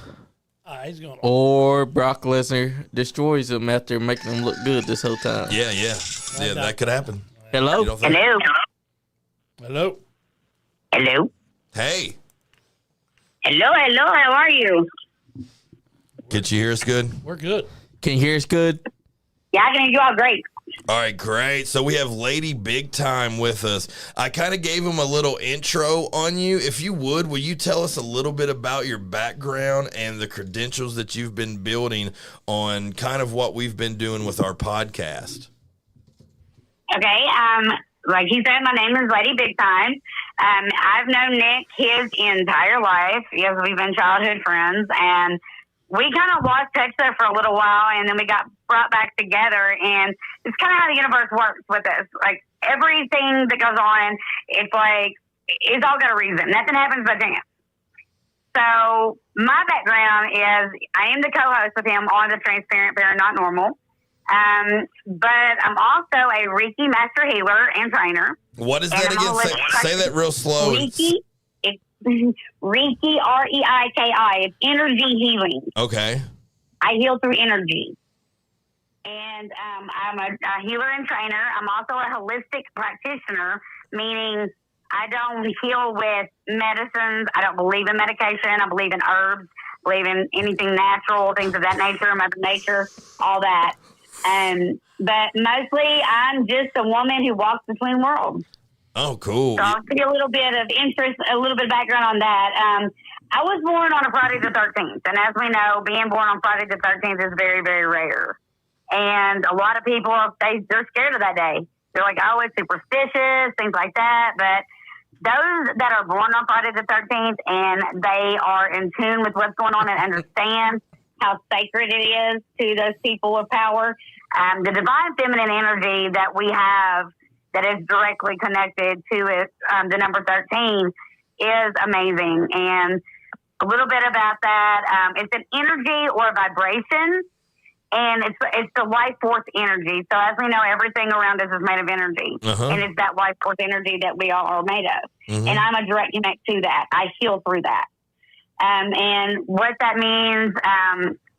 He's going. Or Brock Lesnar destroys him after making him look good this whole time. Yeah. That could happen. Hello? You don't think? Hello. Hello. Hello. Hey, Hello. How are you? can you hear us good? We're good. Can you hear us good? Yeah, I can hear you all great. All right, great. So we have Lady Big Time with us. I kind of gave him a little intro on you. If you would, will you tell us a little bit about your background and the credentials that you've been building on kind of what we've been doing with our podcast? Okay. Like he said, my name is Lady Big Time. I've known Nick his entire life. Yes, we've been childhood friends, and we kind of lost touch there for a little while, and then we got brought back together, and it's kind of how the universe works with us. Like, everything that goes on, it's like, it's all got a reason. Nothing happens by chance. So, my background is, I am the co-host with him on the Transparent Pair Not Normal, but I'm also a Reiki master healer and trainer. What is that again? Say that real slow. Reiki, Reiki, R-E-I-K-I. It's energy healing. Okay. I heal through energy. And I'm a healer and trainer. I'm also a holistic practitioner, meaning I don't heal with medicines. I don't believe in medication. I believe in herbs, believe in anything natural, things of that nature, Mother Nature, all that. But mostly I'm just a woman who walks between worlds. Oh, cool. So I'll give you a little bit of interest, a little bit of background on that. I was born on a Friday the 13th. And as we know, being born on Friday the 13th is very, very rare. And a lot of people, they're scared of that day. They're like, oh, it's superstitious, things like that. But those that are born on Friday the 13th and they are in tune with what's going on and understand how sacred it is to those people of power, the divine feminine energy that we have that is directly connected to it, the number 13, is amazing. And a little bit about that, it's an energy or a vibration, and it's the life force energy. So as we know, everything around us is made of energy, and it's that life force energy that we all are made of. And I'm a direct connect to that. I heal through that. And what that means,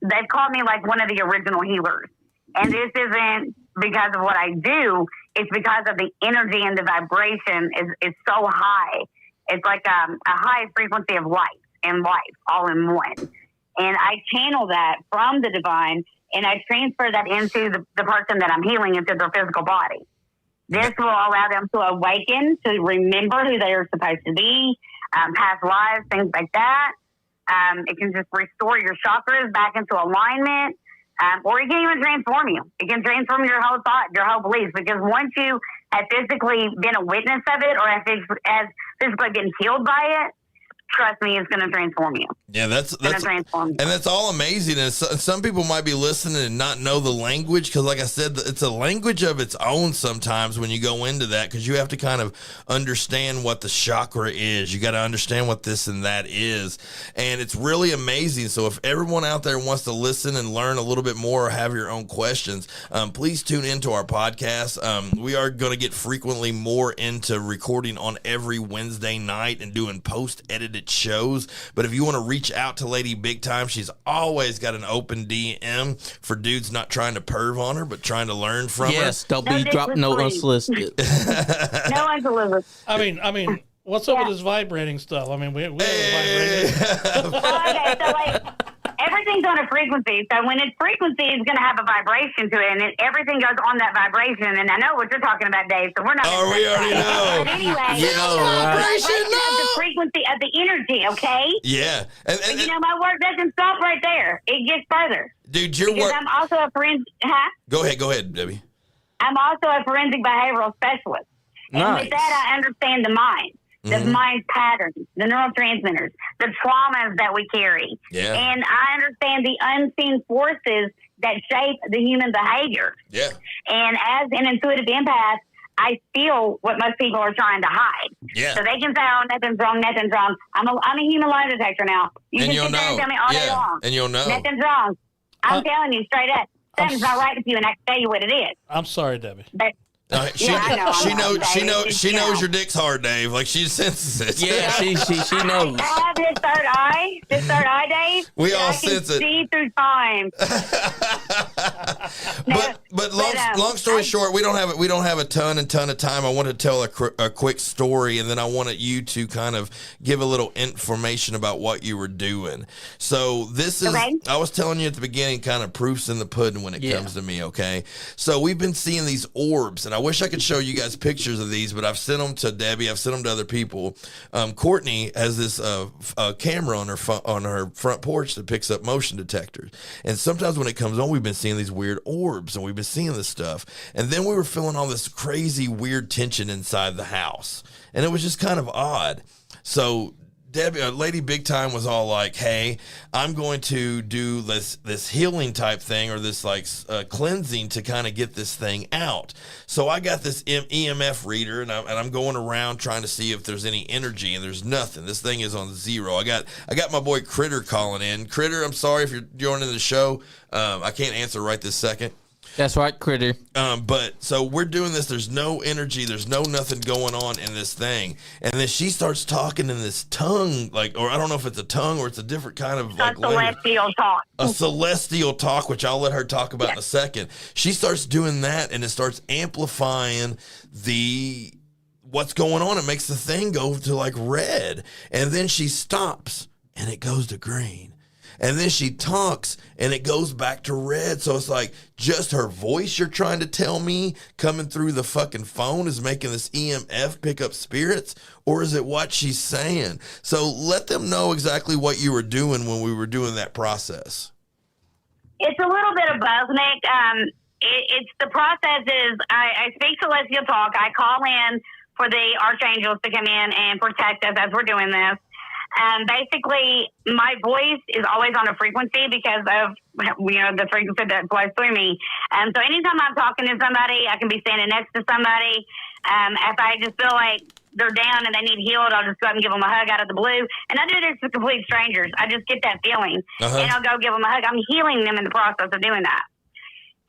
they've called me like one of the original healers. And this isn't because of what I do. It's because of the energy and the vibration is so high. It's like a high frequency of light and life all in one. And I channel that from the divine, and I transfer that into the person that I'm healing into their physical body. This will allow them to awaken, to remember who they are supposed to be, past lives, things like that. It can just restore your chakras back into alignment. Or it can even transform you. It can transform your whole thought, your whole beliefs. Because once you have physically been a witness of it or has physically been healed by it, trust me, it's going to transform you. Yeah, that's transform you. And that's all amazing. And some people might be listening and not know the language because, like I said, it's a language of its own sometimes when you go into that because you have to kind of understand what the chakra is. You got to understand what this and that is. And it's really amazing. So if everyone out there wants to listen and learn a little bit more or have your own questions, please tune into our podcast. We are going to get frequently more into recording on every Wednesday night and doing post-edited shows. But if you want to reach out to Lady Big Time, she's always got an open DM for dudes not trying to perv on her, but trying to learn from her. Yes, don't be dropping no unsolicited. No unsolicited. I mean, what's up with this vibrating stuff? I mean, we have vibrating. Okay, so like everything's on a frequency. So when it's frequency, it's going to have a vibration to it, and everything goes on that vibration. And I know what you're talking about, Dave. So we're not. Oh, we already know. But anyway, You know, vibration of the frequency of the energy. Okay. Yeah. But you know, my work doesn't stop right there. It gets further. Dude, your Because work. I'm also a forensic. Huh? Go ahead, Debbie. I'm also a forensic behavioral specialist. And Nice. with that, I understand the mind, the mind patterns, the neurotransmitters, the traumas that we carry. Yeah. And I understand the unseen forces that shape the human behavior. Yeah. And as an intuitive empath, I feel what most people are trying to hide. Yeah. So they can say, oh, nothing's wrong, nothing's wrong. I'm a human lie detector now. You And can you'll sit there and know. tell me all day Yeah. long. And you'll know. Nothing's wrong. I'm telling you straight up. Something's not right with you, and I can tell you what it is. I'm sorry, Debbie. But She Yeah, I know, she I know, knows she Dave. knows It's, she you knows know. your dick's hard, Dave. Like she senses it. Yeah, she knows. I have this third eye, Dave. We that all I can sense it. see through time. But long story short, we don't have a ton of time. I want to tell a quick story, and then I wanted you to kind of give a little information about what you were doing. So this is Okay. I was telling you at the beginning, kind of proofs in the pudding when it comes to me. Okay, so we've been seeing these orbs, and I wish I could show you guys pictures of these, but I've sent them to Debbie. I've sent them to other people. Courtney has this camera on her front porch that picks up motion detectors, and sometimes when it comes on, we've been seeing these weird orbs, and we've been seeing this stuff, and then we were feeling all this crazy weird tension inside the house, and it was just kind of odd. So Debbie, Lady Big Time was all like, hey, I'm going to do this healing type thing or this like cleansing to kind of get this thing out. So I got this EMF reader and I'm going around trying to see if there's any energy, and there's nothing. This thing is on zero. I got my boy Critter calling in. Critter, I'm sorry if you're joining the show. I can't answer right this second. That's right, Critter. But so we're doing this. There's no energy. There's no nothing going on in this thing. And then she starts talking in this tongue, like, or I don't know if it's a tongue or it's a different kind of like Celestial talk. a celestial talk, which I'll let her talk about in a second. She starts doing that, and it starts amplifying what's going on. It makes the thing go to like red, and then she stops, and it goes to green. And then she talks and it goes back to red. So it's like just her voice you're trying to tell me coming through the fucking phone is making this EMF pick up spirits, or is it what she's saying? So let them know exactly what you were doing when we were doing that process. It's a little bit of both, Nick. It's the process is I speak celestial talk. I call in for the archangels to come in and protect us as we're doing this. Basically, my voice is always on a frequency because of, the frequency that flows through me. So anytime I'm talking to somebody, I can be standing next to somebody. If I just feel like they're down and they need healed, I'll just go up and give them a hug out of the blue. And I do this to complete strangers. I just get that feeling. And I'll go give them a hug. I'm healing them in the process of doing that.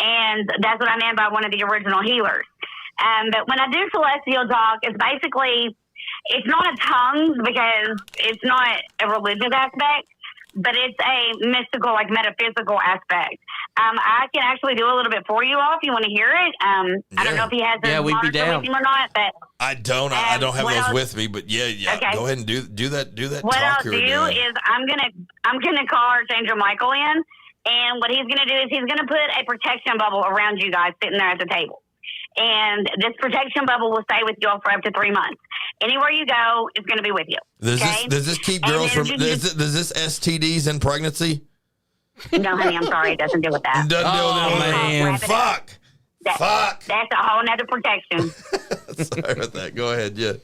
And that's what I meant by one of the original healers. But when I do celestial talk, it's basically... It's not a tongue because it's not a religious aspect, but it's a mystical, like metaphysical aspect. I can actually do a little bit for you all if you want to hear it. I don't know if he has a we'd be monitor down. with him or not, but I don't have those with me, but yeah. Okay. Go ahead and do that. what talk I'll you were do doing. is I'm gonna call Archangel Michael in, and what he's gonna do is he's gonna put a protection bubble around you guys sitting there at the table. And this protection bubble will stay with you all for up to 3 months. Anywhere you go, it's going to be with you. Does okay? this keep And girls then from? you can Does this STDs and pregnancy? No, honey, I'm sorry. It doesn't deal with that. Doesn't deal with Oh, that. man. Wrap it up. Fuck. Fuck. That's a whole nother protection. Sorry about that. Go ahead. Yeah.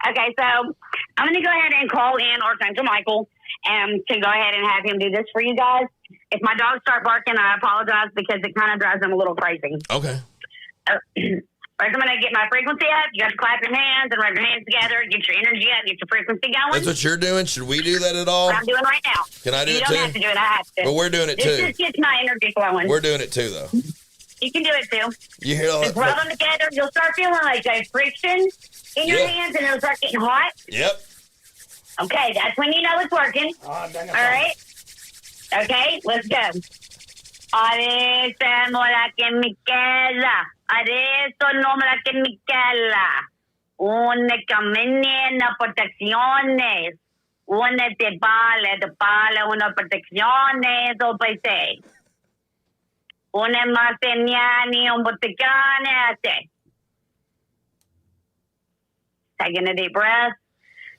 Okay, so I'm going to go ahead and call in Archangel Michael to go ahead and have him do this for you guys. If my dogs start barking, I apologize because it kind of drives them a little crazy. Okay. First, I'm going to get my frequency up. You got to clap your hands and rub your hands together, get your energy up, get your frequency going. That's what you're doing? Should we do that at all? What I'm doing right now. Can I do it you too? You don't have to do it. I have to. But we're doing it this too. Just gets my energy flowing. We're doing it too, though. You can do it too. You hear all Just that? rub them together. You'll start feeling like a friction in your hands, and it'll start getting hot. Yep. Okay, that's when you know it's working. All right. Okay, let's go. Adesso la che mi queda. Adesso non la che mi queda. Una protecciones. Una te pala, una protecciones, o pese. Una marteniani, un boticane, taking a deep breath.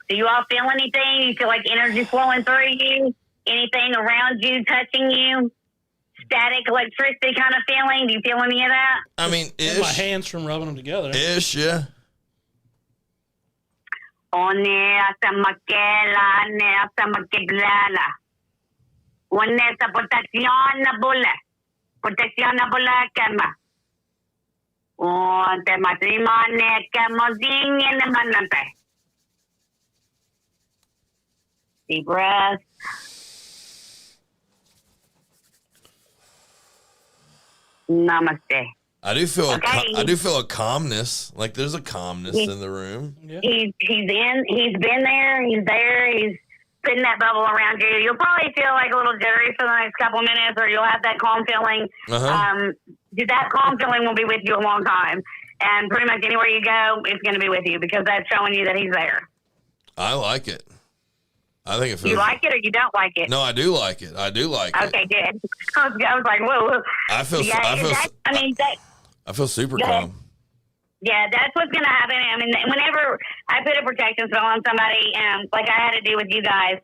Do you all feel anything? You feel like energy flowing through you? Anything around you, touching you? Static electricity kind of feeling? Do you feel any of that? I mean, And my hands from rubbing them together. Ish, yeah. One hasta maquela, ne hasta maqueblala. One hasta protección na bula. Protección na bula kama. One te matrimonio kama zingin na manante. Deep breath. Namaste. I do feel Okay. I do feel a calmness. Like there's a calmness in the room. Yeah. He's been there. He's there. He's putting that bubble around you. You'll probably feel like a little jittery for the next couple of minutes, or you'll have that calm feeling. That calm feeling will be with you a long time. And pretty much anywhere you go, it's going to be with you because that's showing you that he's there. I like it. I think it feels. You like it or you don't like it? No, I do like it. I do like it. Okay, good. I was like, whoa. I feel. Yeah, I feel super Go ahead. calm. Yeah, that's what's going to happen. I mean, whenever I put a protection spell on somebody, like I had to do with you guys,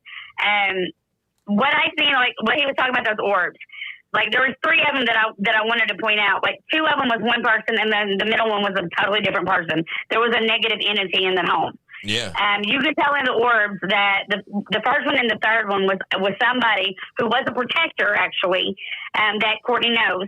what I seen, like what he was talking about, those orbs. Like there was 3 of them that I wanted to point out. Like 2 of them was one person, and then the middle one was a totally different person. There was a negative entity in the home. Yeah. You could tell in the orbs that the first one and the third one was somebody who was a protector, actually, that Courtney knows.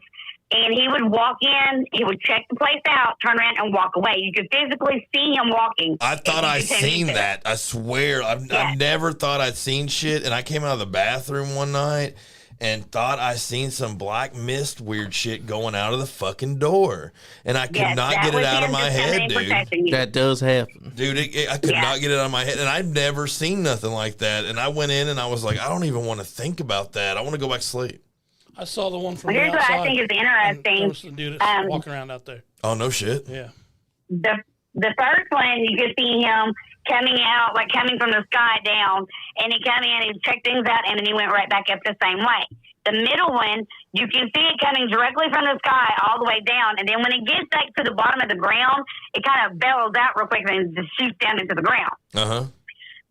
And he would walk in, he would check the place out, turn around, and walk away. You could physically see him walking. I thought I seen that. I swear. I've never thought I'd seen shit. And I came out of the bathroom one night and thought I seen some black mist weird shit going out of the fucking door. And I could not get it out of my head, dude. That does happen. Dude, I could not get it out of my head. And I've never seen nothing like that. And I went in and I was like, I don't even want to think about that. I want to go back to sleep. I saw the one from Here's the outside. what I think is interesting. There was the dude that's walking around out there. Oh, no shit. Yeah. The first one, you could see him coming out, like coming from the sky down, and he come in, he checked things out, and then he went right back up the same way. The middle one, you can see it coming directly from the sky all the way down, and then when it gets back to the bottom of the ground, it kind of bellows out real quick and just shoots down into the ground. Uh-huh.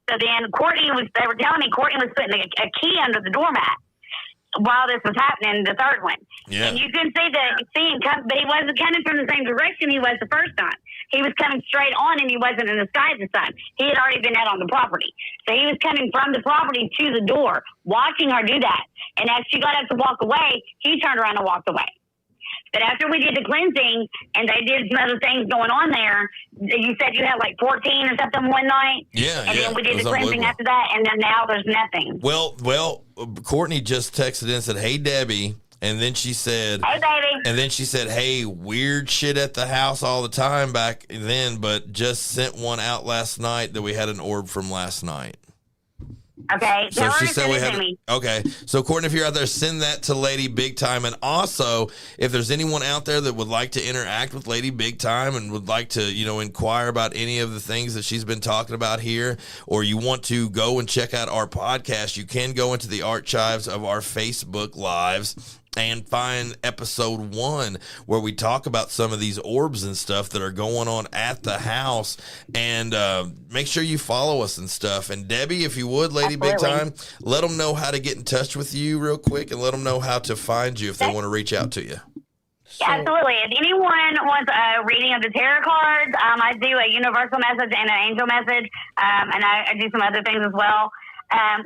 So then they were telling me Courtney was putting a key under the doormat while this was happening, the third one. Yeah. And you can see him come, but he wasn't coming from the same direction he was the first time. He was coming straight on, and he wasn't in the sky this time. He had already been out on the property. So he was coming from the property to the door, watching her do that. And as she got up to walk away, he turned around and walked away. But after we did the cleansing and they did some other things going on there, you said you had like 14 or something one night. Yeah, and then we did it the was cleansing unbelievable. after that, and then now there's nothing. Well, Courtney just texted in and said, "Hey, Debbie," and then she said, "Hey, baby," and then she said, "Hey, weird shit at the house all the time back then, but just sent one out last night that we had an orb from last night." Okay, So tell her she to said send we it had. to me. Okay, so Courtney, if you're out there, send that to Lady Big Time, and also if there's anyone out there that would like to interact with Lady Big Time and would like to, inquire about any of the things that she's been talking about here, or you want to go and check out our podcast, you can go into the archives of our Facebook lives and find episode 1 where we talk about some of these orbs and stuff that are going on at the house, and make sure you follow us and stuff. And Debbie, if you would, Lady Big Time, let them know how to get in touch with you real quick and let them know how to find you if they want to reach out to you. Absolutely. If anyone wants a reading of the tarot cards, I do a universal message and an angel message, and I do some other things as well.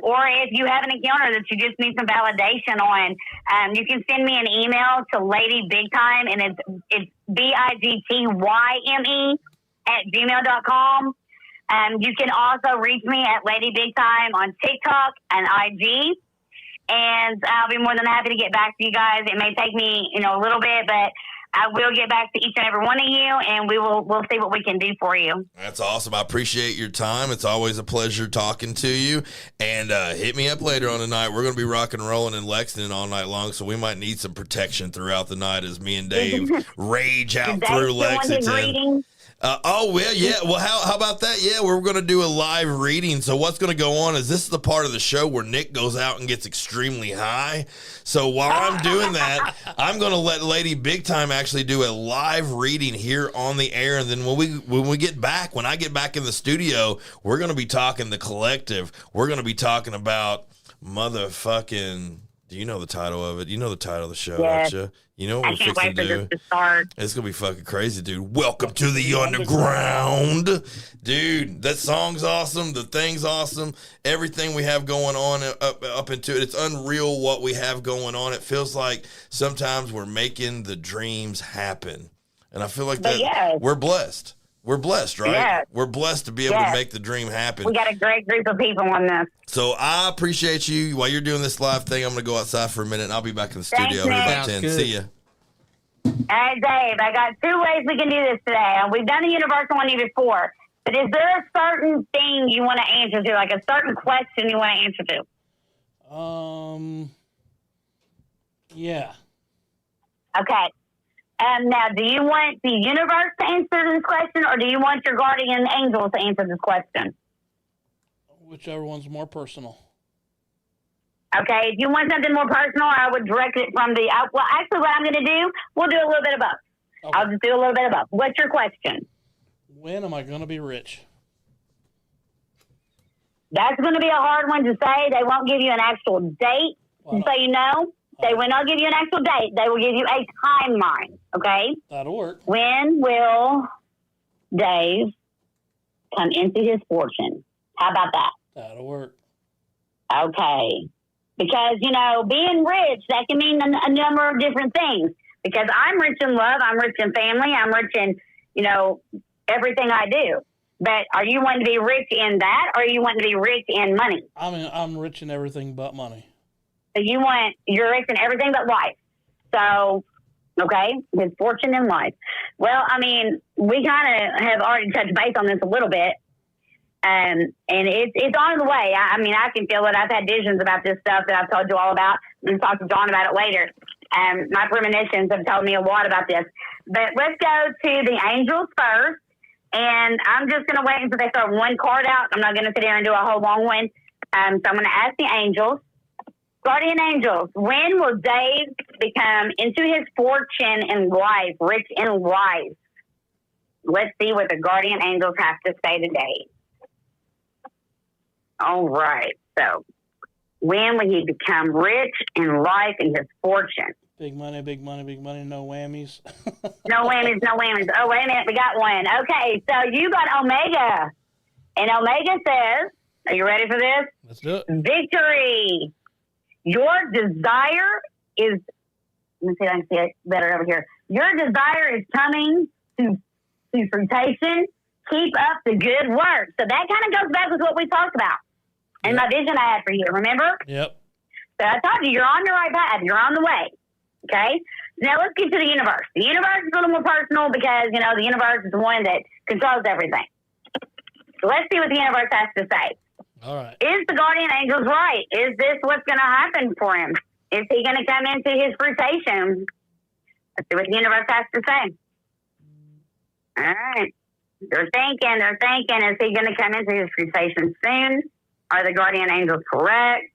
Or if you have an encounter that you just need some validation on, you can send me an email to Lady Big Time, and it's BIGTYME @gmail.com. You can also reach me at Lady Big Time on TikTok and IG. And I'll be more than happy to get back to you guys. It may take me, a little bit, but I will get back to each and every one of you, and we'll see what we can do for you. That's awesome. I appreciate your time. It's always a pleasure talking to you. And hit me up later on tonight. We're going to be rocking and rolling in Lexington all night long, so we might need some protection throughout the night as me and Dave rage out through Lexington. Well, how about that? Yeah, we're going to do a live reading. So what's going to go on is this is the part of the show where Nick goes out and gets extremely high. So while I'm doing that, I'm going to let Lady Big Time actually do a live reading here on the air. And then when I get back in the studio, we're going to be talking the collective. We're going to be talking about motherfucking... Do you know the title of it? You know the title of the show, don't you? You know what we're fixing to do? It's going to be fucking crazy, dude. Welcome to the underground. Dude, that song's awesome. The thing's awesome. Everything we have going on up into it. It's unreal what we have going on. It feels like sometimes we're making the dreams happen. And I feel like we're blessed. We're blessed, right? Yeah. We're blessed to be able to make the dream happen. We got a great group of people on this. So I appreciate you. While you're doing this live thing, I'm going to go outside for a minute, and I'll be back in the studio in about 10. See ya. Hey, Dave, I got 2 ways we can do this today. We've done the universal one before, but is there a certain thing you want to answer to, like a certain question you want to answer to? Yeah. Okay. Now, do you want the universe to answer this question, or do you want your guardian angel to answer this question? Whichever one's more personal. Okay, if you want something more personal, I would direct it from the... actually, what I'm going to do, we'll do a little bit of both. Okay. I'll just do a little bit of both. What's your question? When am I going to be rich? That's going to be a hard one to say. They won't give you an actual date, so you know. They will not give you an actual date. They will give you a timeline, okay? That'll work. When will Dave come into his fortune? How about that? That'll work. Okay. Because, being rich, that can mean a number of different things. Because I'm rich in love, I'm rich in family, I'm rich in, everything I do. But are you wanting to be rich in that, or are you wanting to be rich in money? I'm rich in everything but money. So you're rich in everything but life. So, okay, his fortune in life. Well, we kind of have already touched base on this a little bit. And it's on the way. I can feel it. I've had visions about this stuff that I've told you all about. We'll talk to John about it later. My premonitions have told me a lot about this. But let's go to the angels first. And I'm just going to wait until they throw one card out. I'm not going to sit there and do a whole long one. So I'm going to ask the angels. Guardian angels, when will Dave become into his fortune in life, rich in life? Let's see what the guardian angels have to say today. All right. So, when will he become rich in life and his fortune? Big money, big money, big money, no whammies. No whammies, no whammies. Oh, wait a minute. We got one. Okay. So, you got Omega. And Omega says, are you ready for this? Let's do it. Victory. Your desire is, let me see if I can see it better over here. Your desire is coming to fruition. Keep up the good work. So that kind of goes back with what we talked about and my vision I had for you, remember? Yep. So I told you, you're on the right path. You're on the way. Okay? Now let's get to the universe. The universe is a little more personal because, the universe is the one that controls everything. So let's see what the universe has to say. All right. Is the guardian angels right? Is this what's going to happen for him? Is he going to come into his fruition? Let's see what the universe has to say. All right. They're thinking. Is he going to come into his fruition soon? Are the guardian angels correct?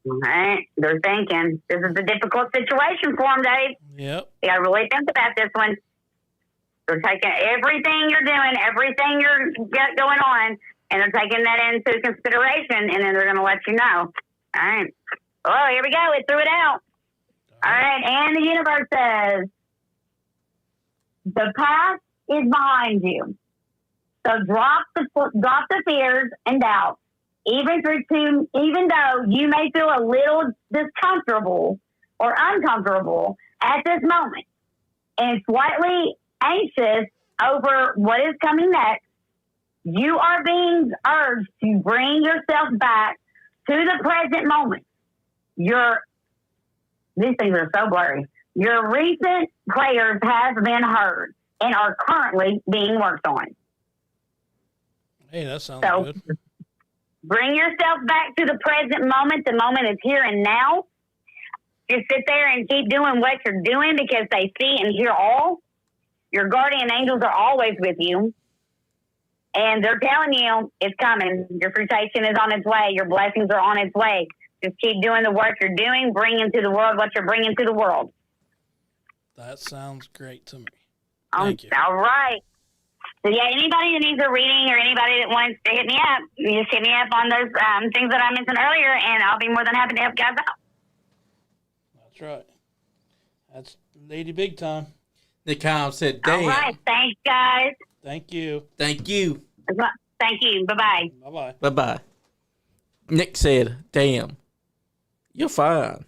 All right. They're thinking. This is a difficult situation for him, Dave. Yep. You got to really think about this one. They're taking everything you're doing, everything you're got going on, and they're taking that into consideration, and then they're going to let you know. All right. Oh, here we go. It threw it out. All right, and the universe says, the past is behind you. So drop the fears and doubts, even though you may feel a little discomfortable or uncomfortable at this moment and slightly anxious over what is coming next. You are being urged to bring yourself back to the present moment. These things are so blurry. Your recent prayers have been heard and are currently being worked on. Hey, that sounds good. Bring yourself back to the present moment. The moment is here and now. Just sit there and keep doing what you're doing because they see and hear all. Your guardian angels are always with you. And they're telling you it's coming. Your protection is on its way. Your blessings are on its way. Just keep doing the work you're doing. Bring into the world what you're bringing to the world. That sounds great to me. Thank you. All right. So, yeah, anybody that needs a reading or anybody that wants to hit me up, you just hit me up on those things that I mentioned earlier, and I'll be more than happy to help guys out. That's right. That's Lady Big Time. Nic Himes said, damn. All right. Thanks, guys. Thank you. Thank you. Thank you. Bye-bye. Bye-bye. Bye-bye. Nick said, damn, you're fine.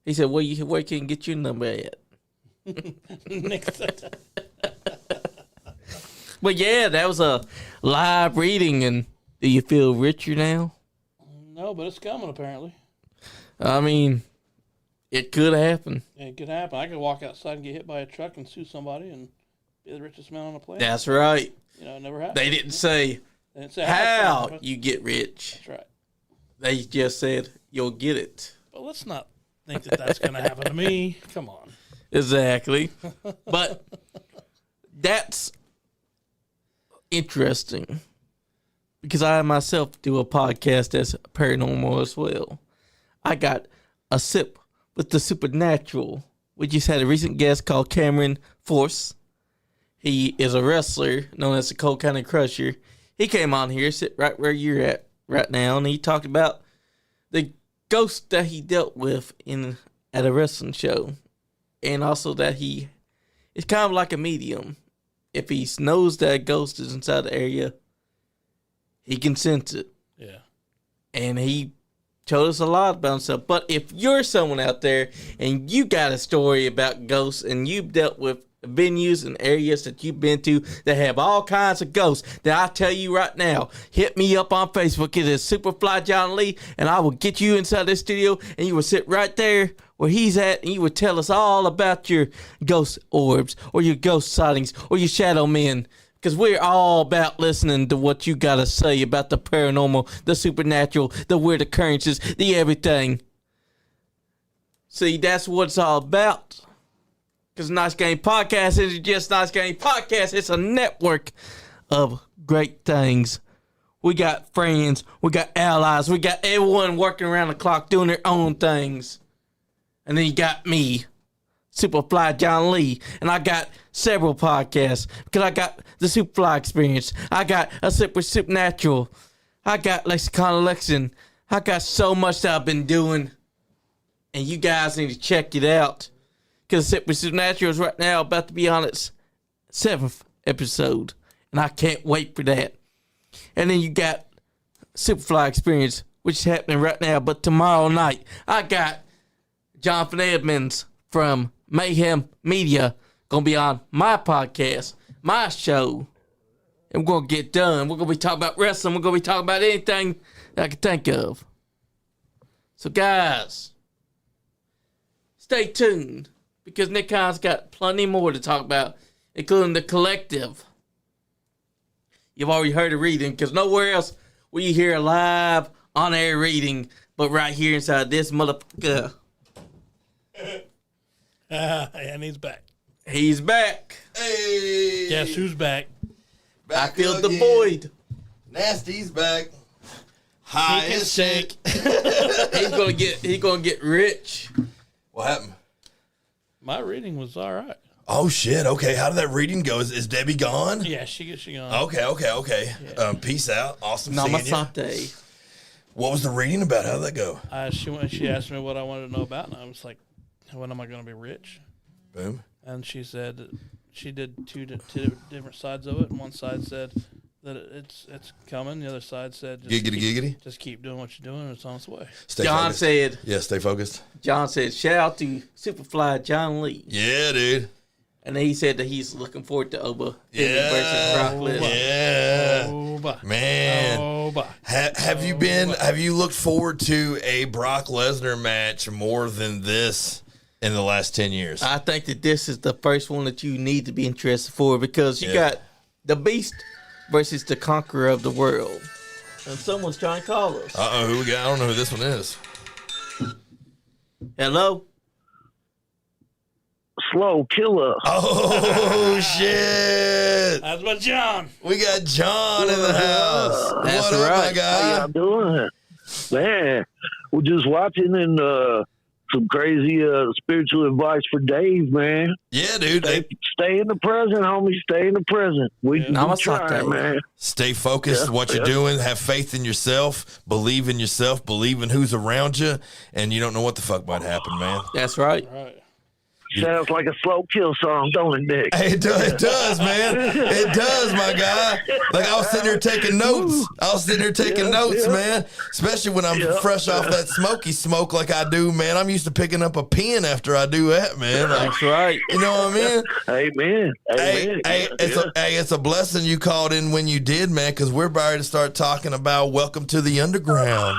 He said, where can you get your number at? Nick said But yeah, that was a live reading, and do you feel richer now? no, but it's coming apparently. I mean, it could happen. Yeah, it could happen. I could walk outside and get hit by a truck and sue somebody and be the richest man on the planet. That's right. You know, it never happened. They didn't say how you get rich. That's right. They just said you'll get it. But let's not think that that's going to happen to me. Come on. Exactly. But that's interesting because I myself do a podcast that's paranormal as well. I got a sip with the supernatural. We just had a recent guest called Cameron Force. He is a wrestler known as the Cole County Crusher. He came on here, sit right where you're at right now, and he talked about the ghost that he dealt with at a wrestling show. And also that he is kind of like a medium. If he knows that a ghost is inside the area, he can sense it. Yeah. And he told us a lot about himself. But if you're someone out there and you got a story about ghosts and you've dealt with venues and areas that you've been to that have all kinds of ghosts, then I tell you right now, hit me up on Facebook. It is SuperFly Johnny Lee, and I will get you inside this studio and you will sit right there where he's at, and you would tell us all about your ghost orbs or your ghost sightings or your shadow men, because we're all about listening to what you got to say about the paranormal, the supernatural, the weird occurrences, the everything. See, that's what it's all about. Because Nice Game Podcast isn't just Nice Game Podcast. It's a network of great things. We got friends. We got allies. We got everyone working around the clock doing their own things. And then you got me, SuperFly Johnny Lee. And I got several podcasts because I got the SuperFly Experience. I got a Supernatural. I got Lexicon Election. I got so much that I've been doing. And you guys need to check it out. Because Supernatural is right now about to be on its 7th episode. And I can't wait for that. And then you got SuperFly Experience, which is happening right now. But tomorrow night, I got Jonathan Edmonds from Mayhem Media going to be on my podcast, my show. And we're going to get done. We're going to be talking about wrestling. We're going to be talking about anything that I can think of. So, guys, stay tuned. Because Nic Himes got plenty more to talk about, including the collective. You've already heard a reading, because nowhere else will you hear a live, on-air reading, but right here inside this motherfucker. And he's back. He's back. Hey. Guess who's back? I feel the void. Nasty's back. High as shake. He's gonna get rich. What happened? My reading was all right. Oh shit! Okay, how did that reading go? Is Debbie gone? Yeah, she gone. Okay. Yeah. Peace out. Awesome seeing you. Namaste. What was the reading about? How did that go? She asked me what I wanted to know about, and I was like, when am I going to be rich? Boom. And she said that she did two different sides of it. And one side said that it's coming. The other side said Giggity. Just keep doing what you're doing. It's on its way. Stay John focused. said. Yeah, stay focused. John said, "Shout out to Superfly Johnny Lee." Yeah, dude. And then he said that he's looking forward to Oba Yeah. versus Brock Lesnar. Yeah. Oh, bye. Man. Oh, bye. Have you looked forward to a Brock Lesnar match more than this in the last 10 years? I think that this is the first one that you need to be interested for because you got the Beast versus the Conqueror of the World. And someone's trying to call us. Uh-oh, who we got? I don't know who this one is. Hello? Slow killer. Oh, shit. That's my John. We got John in the house. That's what up, right. my How guy? y'all doing? Man, we're just watching and some crazy spiritual advice for Dave, man. Yeah, dude. Stay in the present, homie. Stay in the present. We Namaste. try, man. Stay focused. Yeah, What you're doing. Have faith in yourself. Believe in yourself. Believe in who's around you. And you don't know what the fuck might happen, man. That's right. All right. Sounds like a slow kill song, don't it, Nick? Hey, it does, man. It does, my guy. Like, I was sitting here taking notes. Man. Especially when I'm fresh off that smoky smoke like I do, man. I'm used to picking up a pen after I do that, man. Like, That's right. you know what I mean? Amen. Amen. It's a blessing you called in when you did, man, because we're about to start talking about Welcome to the Underground.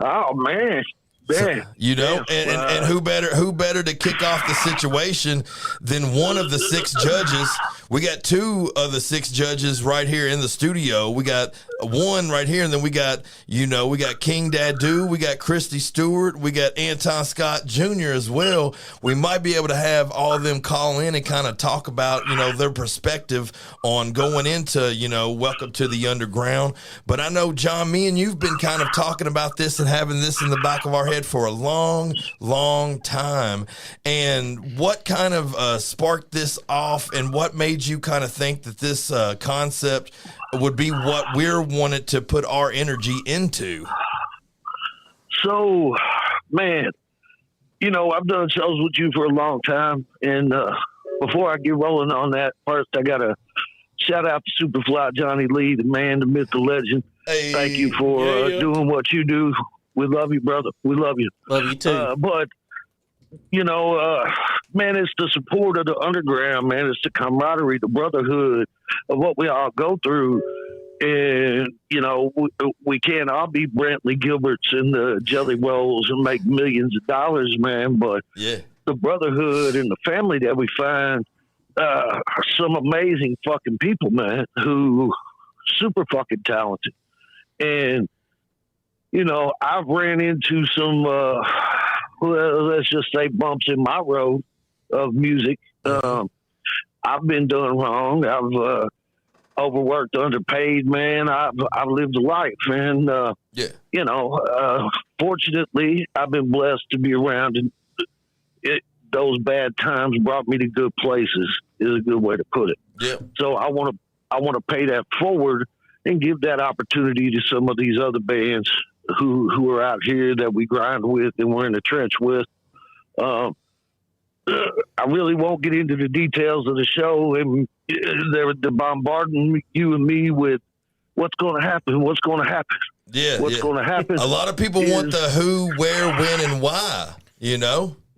Oh, man. Man. You know, and who better to kick off the situation than one of the 6 judges? We got 2 of the 6 judges right here in the studio. We got one right here, and then we got King Dadu, we got Christy Stewart, we got Anton Scott Jr. as well. We might be able to have all of them call in and kind of talk about, their perspective on going into, Welcome to the Underground. But I know, John, me and you've been kind of talking about this and having this in the back of our head for a long, long time. And what kind of sparked this off, and what made you kind of think that this concept would be what we're wanted to put our energy into? So, man, I've done shows with you for a long time. And before I get rolling on that, first I got to shout out to Superfly Johnny Lee, the man, the myth, the legend. Hey. Thank you for doing what you do. We love you, brother. We love you. Love you too. But, man, it's the support of the underground, man. It's the camaraderie, the brotherhood of what we all go through. And, we can't all be Brantley Gilberts and the Jelly Rolls and make millions of dollars, man. But the brotherhood and the family that we find are some amazing fucking people, man, who super fucking talented. And, I've ran into some, let's just say, bumps in my road of music. I've been done wrong. I've overworked, underpaid, man. I've lived a life, and fortunately, I've been blessed to be around, and those bad times brought me to good places. Is a good way to put it. Yeah. So I want to pay that forward and give that opportunity to some of these other bands who are out here that we grind with and we're in the trench with. I really won't get into the details of the show, and they're bombarding you and me with what's going to happen. What's going to happen? Yeah. What's going to happen? A lot of people want the who, where, when, and why.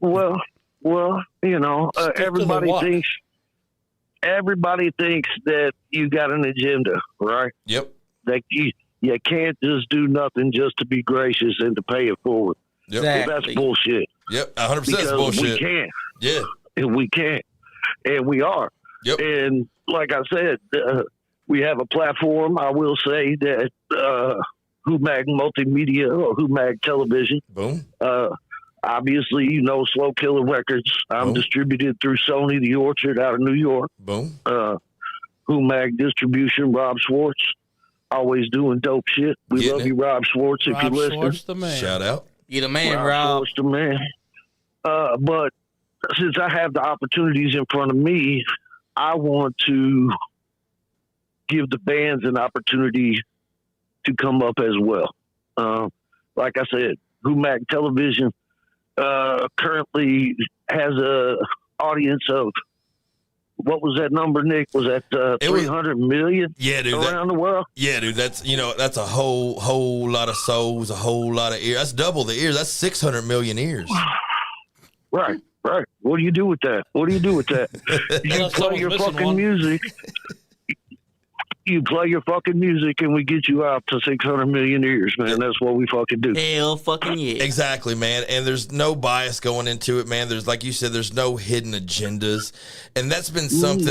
Well, everybody thinks that you got an agenda, right? Yep. That you can't just do nothing just to be gracious and to pay it forward. Yep. Exactly. That's bullshit. Yep. 100% Because bullshit. we can. Yeah. And we can. And we are. Yep. And like I said, we have a platform. I will say that HUMAG Multimedia or HUMAG Television. Boom. Obviously, Slow Killer Records. I'm distributed through Sony, The Orchard out of New York. Boom. HUMAG Distribution, Rob Schwartz. Always doing dope shit. We love you, Rob Schwartz, if you're listening. Schwartz, the man. Shout out. You the man, Rob Rob. Schwartz, the man. But since I have the opportunities in front of me, I want to give the bands an opportunity to come up as well. Like I said, HUMAG Television currently has a audience of, what was that number, Nick? Was that 300 million? Yeah, dude. Around the world? Yeah, dude. That's that's a whole lot of souls, a whole lot of ears. That's double the ears. That's 600 million ears. Right. What do you do with that? You play your fucking music. You play your fucking music, and we get you out to 600 million ears, man. That's what we fucking do. Hell fucking yeah. Exactly, man. And there's no bias going into it, man. There's, like you said, there's no hidden agendas. And that's been something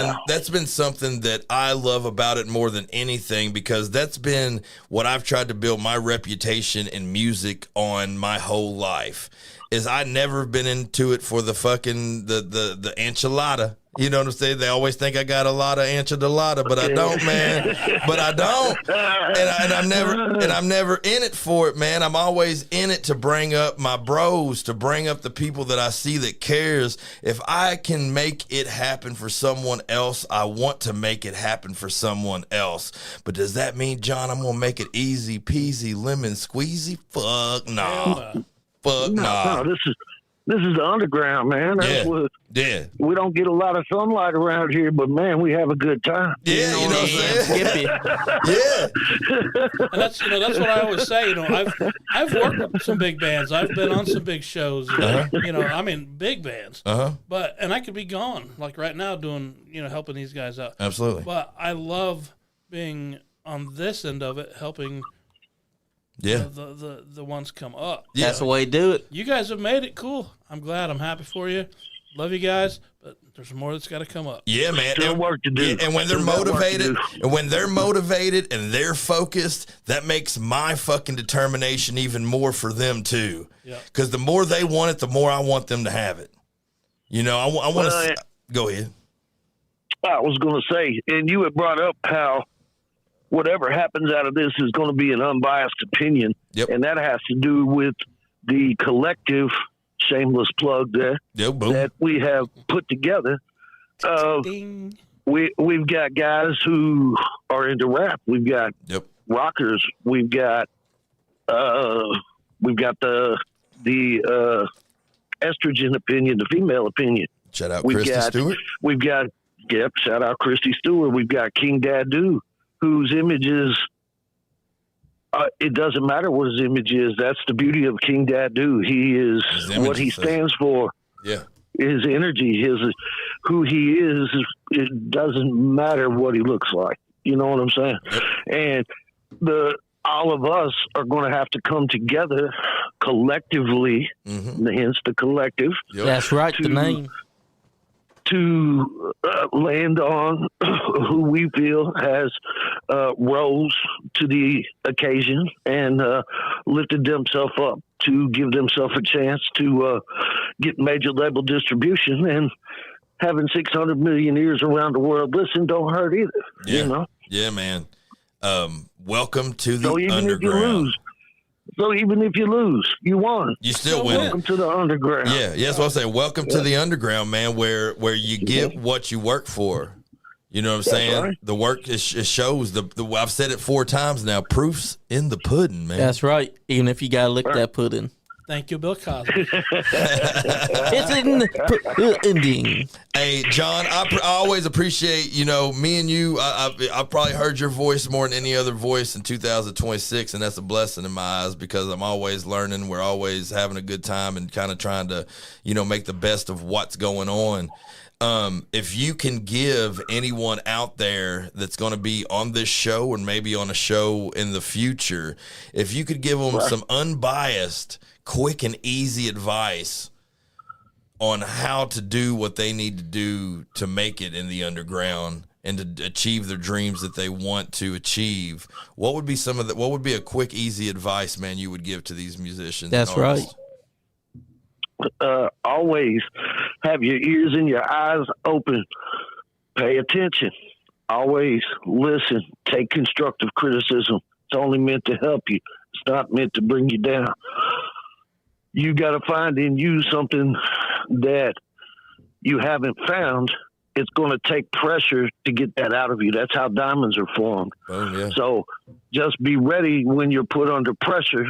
that I love about it more than anything, because that's been what I've tried to build my reputation in music on my whole life. Is I never been into it for the fucking the enchilada. You know what I'm saying? They always think I got a lot of enchilada, but I don't, man. But I don't, and I'm never in it for it, man. I'm always in it to bring up my bros, to bring up the people that I see that cares. If I can make it happen for someone else, I want to make it happen for someone else. But does that mean, John, I'm gonna make it easy peasy lemon squeezy? Fuck no. Fuck no. This is the underground, man. That's what. Yeah. We don't get a lot of sunlight around here, but man, we have a good time. Yeah, you know what I'm saying? Yeah. And that's what I always say. I've worked with some big bands. I've been on some big shows. Big bands. But I could be gone, like right now, doing helping these guys out. Absolutely. But I love being on this end of it, helping. Yeah, the ones come up. Yeah. That's the way to do it. You guys have made it cool. I'm glad. I'm happy for you. Love you guys, but there's more that's got to come up. Yeah, man. Still work to do. Yeah, and when they're motivated, and they're focused, that makes my fucking determination even more for them too. Yeah. Because the more they want it, the more I want them to have it. I want to. Go ahead. I was going to say, and you had brought up how whatever happens out of this is going to be an unbiased opinion. Yep. And that has to do with the collective, shameless plug there, that we have put together. We've got guys who are into rap. We've got rockers. We've got the estrogen opinion, the female opinion. Shout out Christy Stewart. Shout out Christy Stewart. We've got King Dadu, whose image is, it doesn't matter what his image is. That's the beauty of King Dadu. He is what he stands for. Yeah. His energy, who he is, it doesn't matter what he looks like. You know what I'm saying? Yep. And all of us are going to have to come together collectively, hence the collective. Yep. That's right, the name. To land on who we feel has rose to the occasion and lifted themselves up to give themselves a chance to get major label distribution, and having 600 million ears around the world listen don't hurt either. Yeah. Yeah, man. Welcome to the underground. So even if you lose, you won. You still win. Welcome to the underground. Yeah, that's what I'm saying. Welcome to the underground, man, where you get what you work for. You know what I'm saying? Right. The work it shows. I've said it 4 times now. Proof's in the pudding, man. That's right. Even if you gotta lick that pudding. Thank you, Bill Cosby. It's in the ending. Hey, John, I always appreciate, me and you. I've probably heard your voice more than any other voice in 2026, and that's a blessing in my eyes, because I'm always learning. We're always having a good time and kind of trying to, make the best of what's going on. If you can give anyone out there that's going to be on this show and maybe on a show in the future, if you could give them some unbiased, quick and easy advice on how to do what they need to do to make it in the underground and to achieve their dreams that they want to achieve, what would be what would be a quick, easy advice, man, you would give to these musicians? That's right. Always have your ears and your eyes open. Pay attention. Always listen. Take constructive criticism. It's only meant to help you. It's not meant to bring you down. You got to find in you something that you haven't found. It's going to take pressure to get that out of you. That's how diamonds are formed. Oh, yeah. So just be ready when you're put under pressure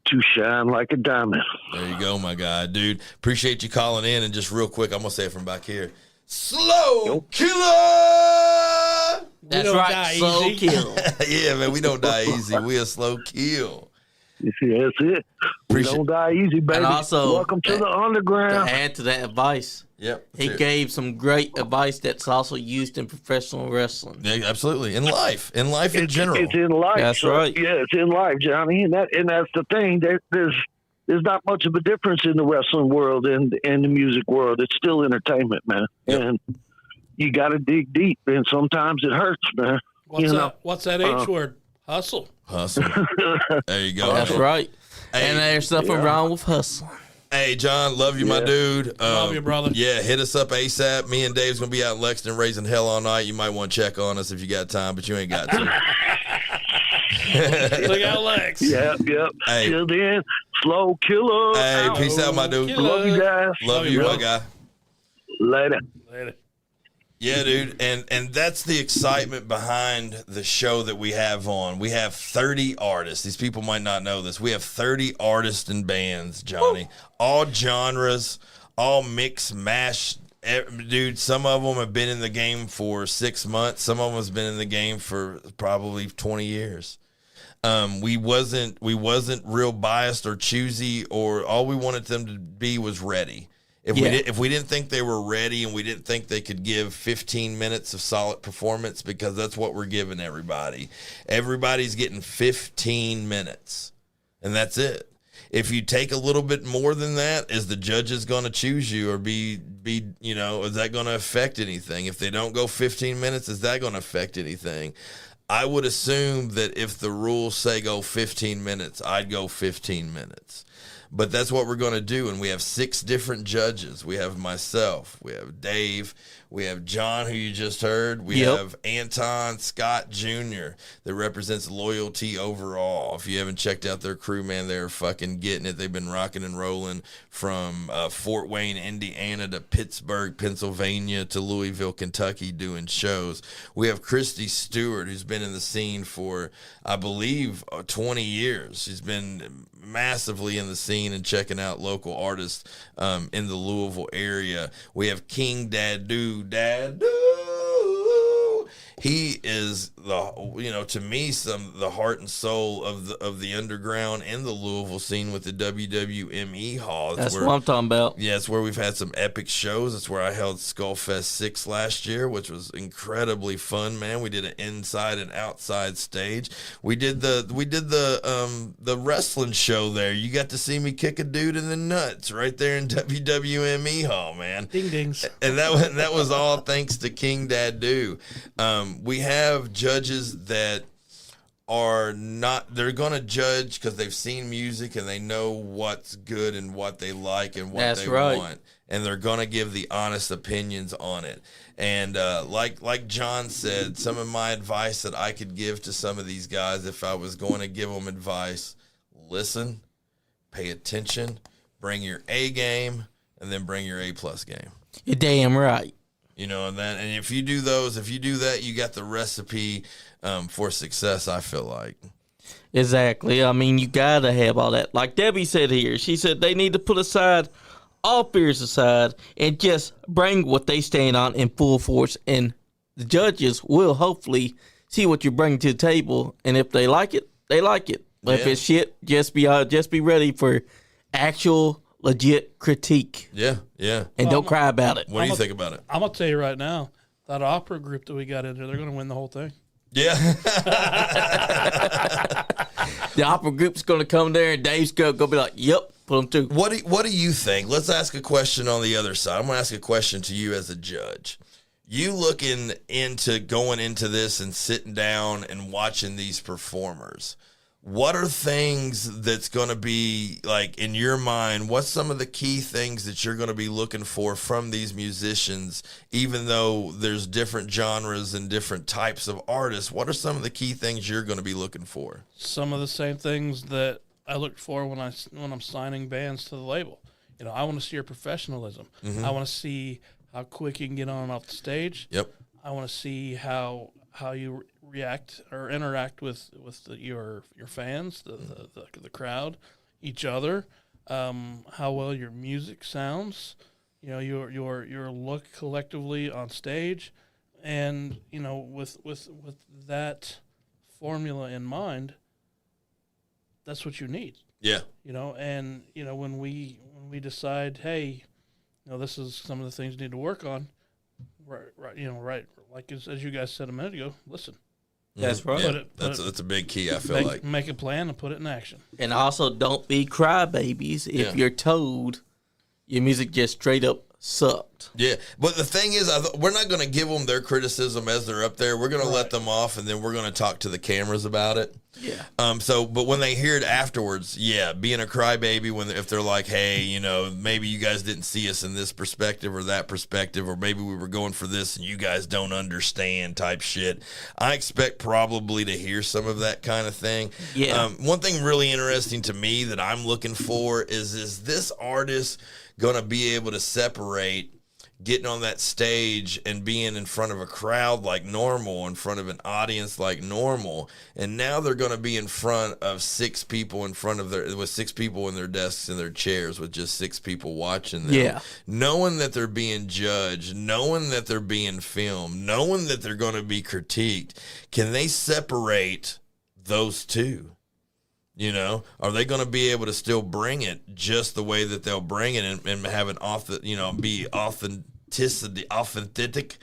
to shine like a diamond. There you go, my guy, dude. Appreciate you calling in. And just real quick, I'm gonna say it from back here. Slow killer. That's don't right. die Slow easy. kill. Yeah, man, we don't die easy. We a slow kill. You see, that's it. We Appreciate- don't die easy, baby. And also, welcome to the to underground. add to that advice, Yep. he gave some great advice that's also used in professional wrestling. Yeah, absolutely. In life in general. It's in life. That's right. Yeah, it's in life, Johnny, and that's the thing. There's not much of a difference in the wrestling world and the music world. It's still entertainment, man. Yep. And you got to dig deep, and sometimes it hurts, man. What's that H word? Hustle. Hustle. There you go. That's man. right. Hey, And there's nothing wrong with hustling. Hey, John, love you, my dude. Love you, brother. Yeah, hit us up ASAP. Me and Dave's going to be out in Lexington raising hell all night. You might want to check on us if you got time, but you ain't got to. Look out, Lex. Yep. Hey. Till then, slow killer. Hey, peace out, my dude. Killer. Love you guys. Love you, my guy. Later. Later. Yeah, dude, and that's the excitement behind the show that we have on. We have 30 artists. These people might not know this. We have 30 artists and bands, Johnny. All genres, all mix, mash. Dude, some of them have been in the game for 6 months. Some of them has been in the game for probably 20 years. We wasn't real biased or choosy, or all we wanted them to be was ready. If we didn't think they were ready and we didn't think they could give 15 minutes of solid performance, because that's what we're giving everybody. Everybody's getting 15 minutes, and that's it. If you take a little bit more than that, is the judges going to choose you, or is that going to affect anything? If they don't go 15 minutes, is that going to affect anything? I would assume that if the rules say go 15 minutes, I'd go 15 minutes. But that's what we're going to do, and we have 6 different judges. We have myself, we have Dave, we have John, who you just heard, we have Anton Scott Jr. that represents Loyalty Overall. If you haven't checked out their crew, man, they're fucking getting it. They've been rocking and rolling from Fort Wayne, Indiana to Pittsburgh, Pennsylvania to Louisville, Kentucky, doing shows. We have Christy Stewart, who's been in the scene for, I believe, 20 years. She's been massively in the scene and checking out local artists in the Louisville area. We have King Dadu. He is to me, the heart and soul of the underground and the Louisville scene with the WWME Hall. That's what I'm talking about. Yeah, it's where we've had some epic shows. It's where I held Skullfest 6 last year, which was incredibly fun, man. We did an inside and outside stage. We did the wrestling show there. You got to see me kick a dude in the nuts right there in WWME Hall, man. Ding dings. And that was all thanks to King Dadu. We have judges that are not, they're going to judge because they've seen music and they know what's good and what they like and what they want. And they're going to give the honest opinions on it. And like John said, some of my advice that I could give to some of these guys, if I was going to give them advice, listen, pay attention, bring your A game, and then bring your A+ game. You're damn right. And if you do that, you got the recipe for success, I feel like. Exactly. I mean, you got to have all that. Like Debbie said here, she said they need to put all fears aside and just bring what they stand on in full force. And the judges will hopefully see what you bring to the table. And if they like it, they like it. But if it's shit, just be ready for actual legit critique. Yeah. And don't cry about it. What do you think about it? I'm going to tell you right now, that opera group that we got in there, they're going to win the whole thing. Yeah. The opera group's going to come there and Dave's going to be like, yep, put them through. What do you think? Let's ask a question on the other side. I'm going to ask a question to you as a judge. You looking into going into this and sitting down and watching these performers, what are things that's going to be, like, in your mind, what's some of the key things that you're going to be looking for from these musicians, even though there's different genres and different types of artists? What are some of the key things you're going to be looking for? Some of the same things that I look for when I'm signing bands to the label. I want to see your professionalism. Mm-hmm. I want to see how quick you can get on and off the stage. Yep. I want to see how you react or interact with your fans, the crowd. each other, how well your music sounds, your look collectively on stage, and with that formula in mind, that's what you need. Yeah. And when we decide, hey, this is some of the things you need to work on, right, like as you guys said a minute ago, listen. That's right. Yeah, that's a big key, I feel like. Make a plan and put it in action. And also, don't be crybabies if you're told your music just straight up sucked. Yeah, but the thing is, we're not going to give them their criticism as they're up there. We're going to let them off, and then we're going to talk to the cameras about it. Yeah. But when they hear it afterwards, being a crybaby, if they're like, hey, maybe you guys didn't see us in this perspective or that perspective, or maybe we were going for this and you guys don't understand type shit. I expect probably to hear some of that kind of thing. Yeah. One thing really interesting to me that I'm looking for is this artist going to be able to separate getting on that stage and being in front of a crowd like normal, in front of an audience like normal, and now they're going to be in front of 6 people with 6 people in their desks and their chairs with just 6 people watching them. Yeah. Knowing that they're being judged, knowing that they're being filmed, knowing that they're going to be critiqued. Can they separate those two? Are they going to be able to still bring it just the way that they'll bring it and have an be authentic?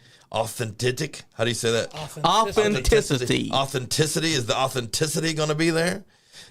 How do you say that? Authenticity. Authenticity. Is the authenticity going to be there?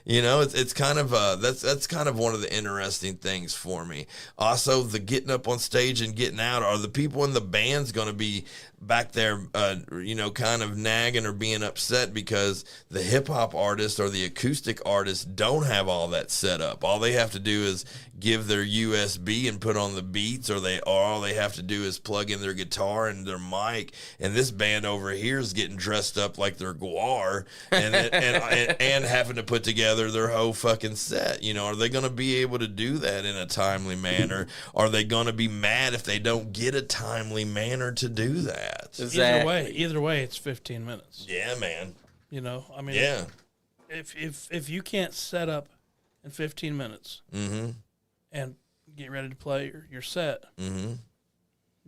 It's kind of that's kind of one of the interesting things for me. Also, the getting up on stage and getting out. Are the people in the band's going to be back there, kind of nagging or being upset because the hip hop artist or the acoustic artist don't have all that set up? All they have to do is give their USB and put on the beats, or all they have to do is plug in their guitar and their mic. And this band over here is getting dressed up like they're Guar and having to put together their whole fucking set. Are they going to be able to do that in a timely manner? Are they going to be mad if they don't get a timely manner to do that? Exactly. Either way, it's 15 minutes. Yeah, man. Yeah. If you can't set up in 15 minutes and get ready to play your set,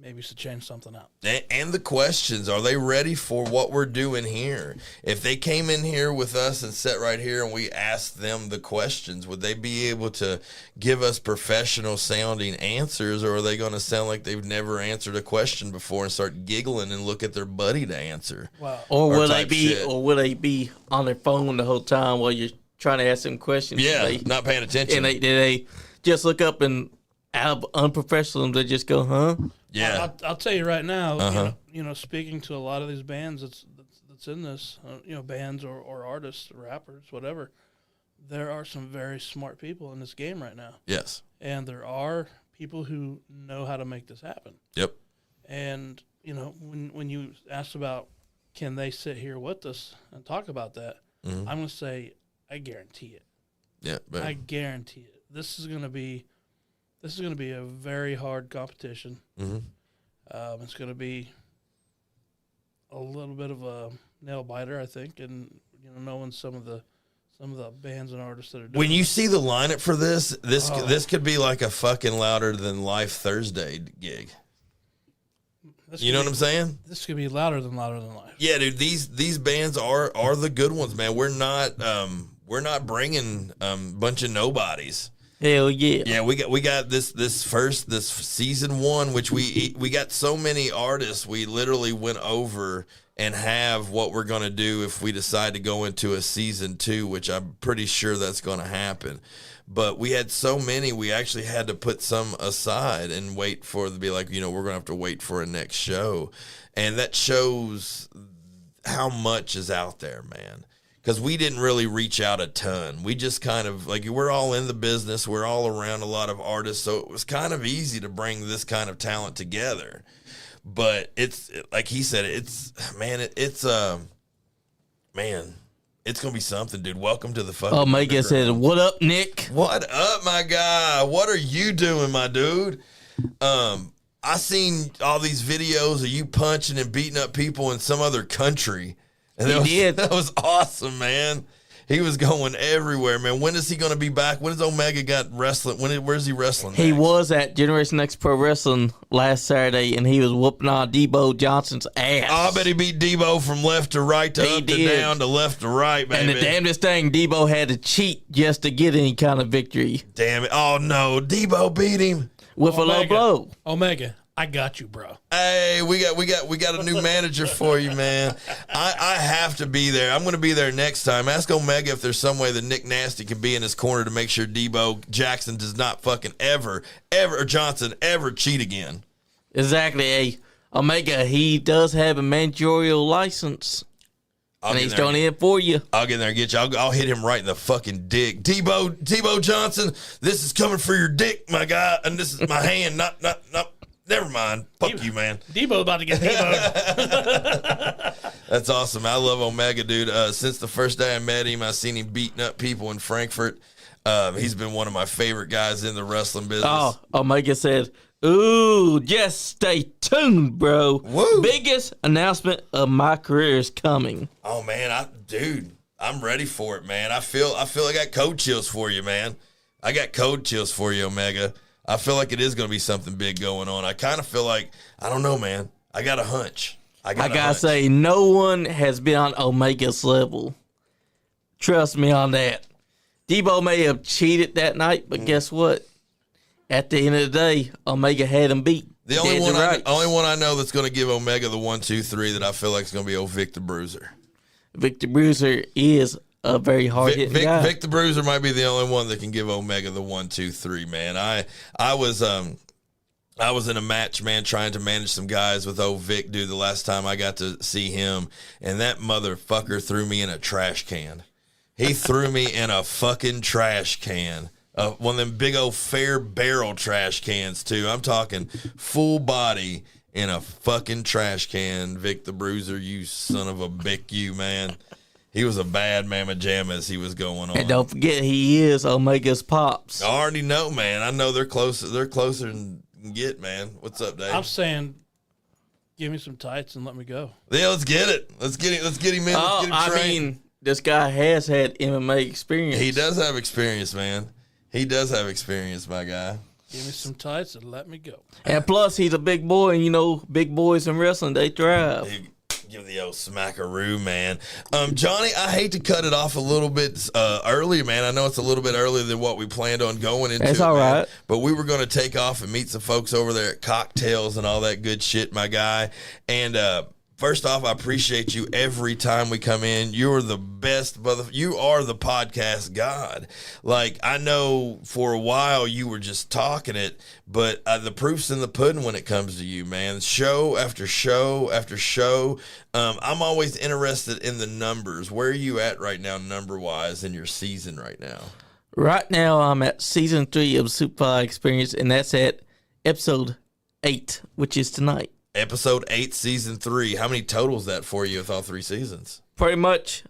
maybe you should change something out. And the questions, are they ready for what we're doing here? If they came in here with us and sat right here and we asked them the questions, would they be able to give us professional sounding answers, or are they going to sound like they've never answered a question before and start giggling and look at their buddy to answer? Wow. Or will they be on their phone the whole time while you're trying to ask them questions? Yeah, not paying attention. And they just look up and out of unprofessionalism, they just go, huh? Yeah. I'll tell you right now, speaking to a lot of these bands that's in this, bands or artists, rappers, whatever, there are some very smart people in this game right now. Yes. And there are people who know how to make this happen. Yep. And, when you asked about can they sit here with us and talk about that, I'm going to say I guarantee it. Yeah. I guarantee it. This is going to be a very hard competition. It's going to be a little bit of a nail biter, I think, and knowing some of the bands and artists that are doing. When you see the lineup for this could be like a fucking Louder Than Life Thursday gig. You know what I'm saying? This could be louder than Life. Yeah, dude. These bands are the good ones, man. We're not bringing a bunch of nobodies. Hell yeah. Yeah, we got this season 1, which we got so many artists. We literally went over and have what we're going to do if we decide to go into a season 2, which I'm pretty sure that's going to happen. But we had so many, we actually had to put some aside and wait for it to be like, we're going to have to wait for a next show. And that shows how much is out there, man. Because we didn't really reach out a ton. We just kind of, we're all in the business. We're all around a lot of artists. So it was kind of easy to bring this kind of talent together. But it's, like he said, it's going to be something, dude. Welcome to the fucking Oh, Megan said, what up, Nick? What up, my guy? What are you doing, my dude? I seen all these videos of you punching and beating up people in some other country. And that was awesome, man. He was going everywhere, man. When is he going to be back? When is Omega got wrestling? Where's he wrestling He next? was at Generation X Pro Wrestling last Saturday, and he was whooping on Debo Johnson's ass. Oh, I bet he beat Debo from left to right to He up to did. down to left to right, baby. And the damnedest thing, Debo had to cheat just to get any kind of victory Damn it. Oh, no. Debo beat him. with a low blow. Omega, I got you, bro. Hey, we got a new manager for you, man. I have to be there. I'm going to be there next time. Ask Omega if there's some way that Nick Nasty can be in his corner to make sure Debo Jackson does not fucking ever, or Johnson ever cheat again. Exactly. Hey, Omega, he does have a managerial license. I'll And get he's there. going in for you. I'll get in there and get you. I'll hit him right in the fucking dick. Debo Johnson, this is coming for your dick, my guy, and this is my hand. Not. Never mind. Fuck you, man. Debo about to get Debo. That's awesome. I love Omega, dude. Since the first day I met him, I seen him beating up people in Frankfurt. He's been one of my favorite guys in the wrestling business. Oh, Omega said, ooh, just stay tuned, bro. Woo. Biggest announcement of my career is coming. Oh man, I'm ready for it, man. I feel I got code chills for you, man. I got code chills for you, Omega. I feel like it is going to be something big going on. I kind of feel like, I don't know, man. I got a hunch. I gotta say, no one has been on Omega's level. Trust me on that. Debo may have cheated that night, but guess what? At the end of the day, Omega had him beat. The only Dead to one rights. I know that's going to give Omega the 1, 2, 3 that I feel like is going to be old Vic the Bruiser. Victor Bruiser is a very hard hitting guy. Vic the Bruiser might be the only one that can give Omega the 1, 2, 3. Man, I was in a match, man, trying to manage some guys with old Vic, dude. The last time I got to see him, and that motherfucker threw me in a trash can. He threw me in a fucking trash can. One of them big old Fair Barrel trash cans, too. I'm talking full body in a fucking trash can. Vic the Bruiser, you son of a bick, you, man. He was a bad mamma jam as he was going on. And don't forget, he is Omega's pops. I already know, man. I know they're closer. They're closer than you can get, man. What's up, Dave? I'm saying, give me some tights and let me go. Yeah, let's get it. Let's get him in. Let's get him I trained. mean, this guy has had MMA experience. He does have experience, man. He does have experience, my guy. Give me some tights and let me go. And plus, he's a big boy, and you know, big boys in wrestling, they thrive. Dude, give the old smackaroo, man. Johnny, I hate to cut it off a little bit early, man. I know it's a little bit earlier than what we planned on going into. That's all man. right. But we were going to take off and meet some folks over there at Cocktails and all that good shit, my guy. And first off, I appreciate you every time we come in. You're the best, brother. You are the podcast god. Like, I know for a while you were just talking it, but the proof's in the pudding when it comes to you, man. Show after show after show. I'm always interested in the numbers. Where are you at right now, number-wise, in your season right now? Right now, I'm at season 3 of SuperFly Experience, and that's at episode 8, which is tonight. Episode 8, season 3. How many totals that for you with all 3 seasons? Pretty much,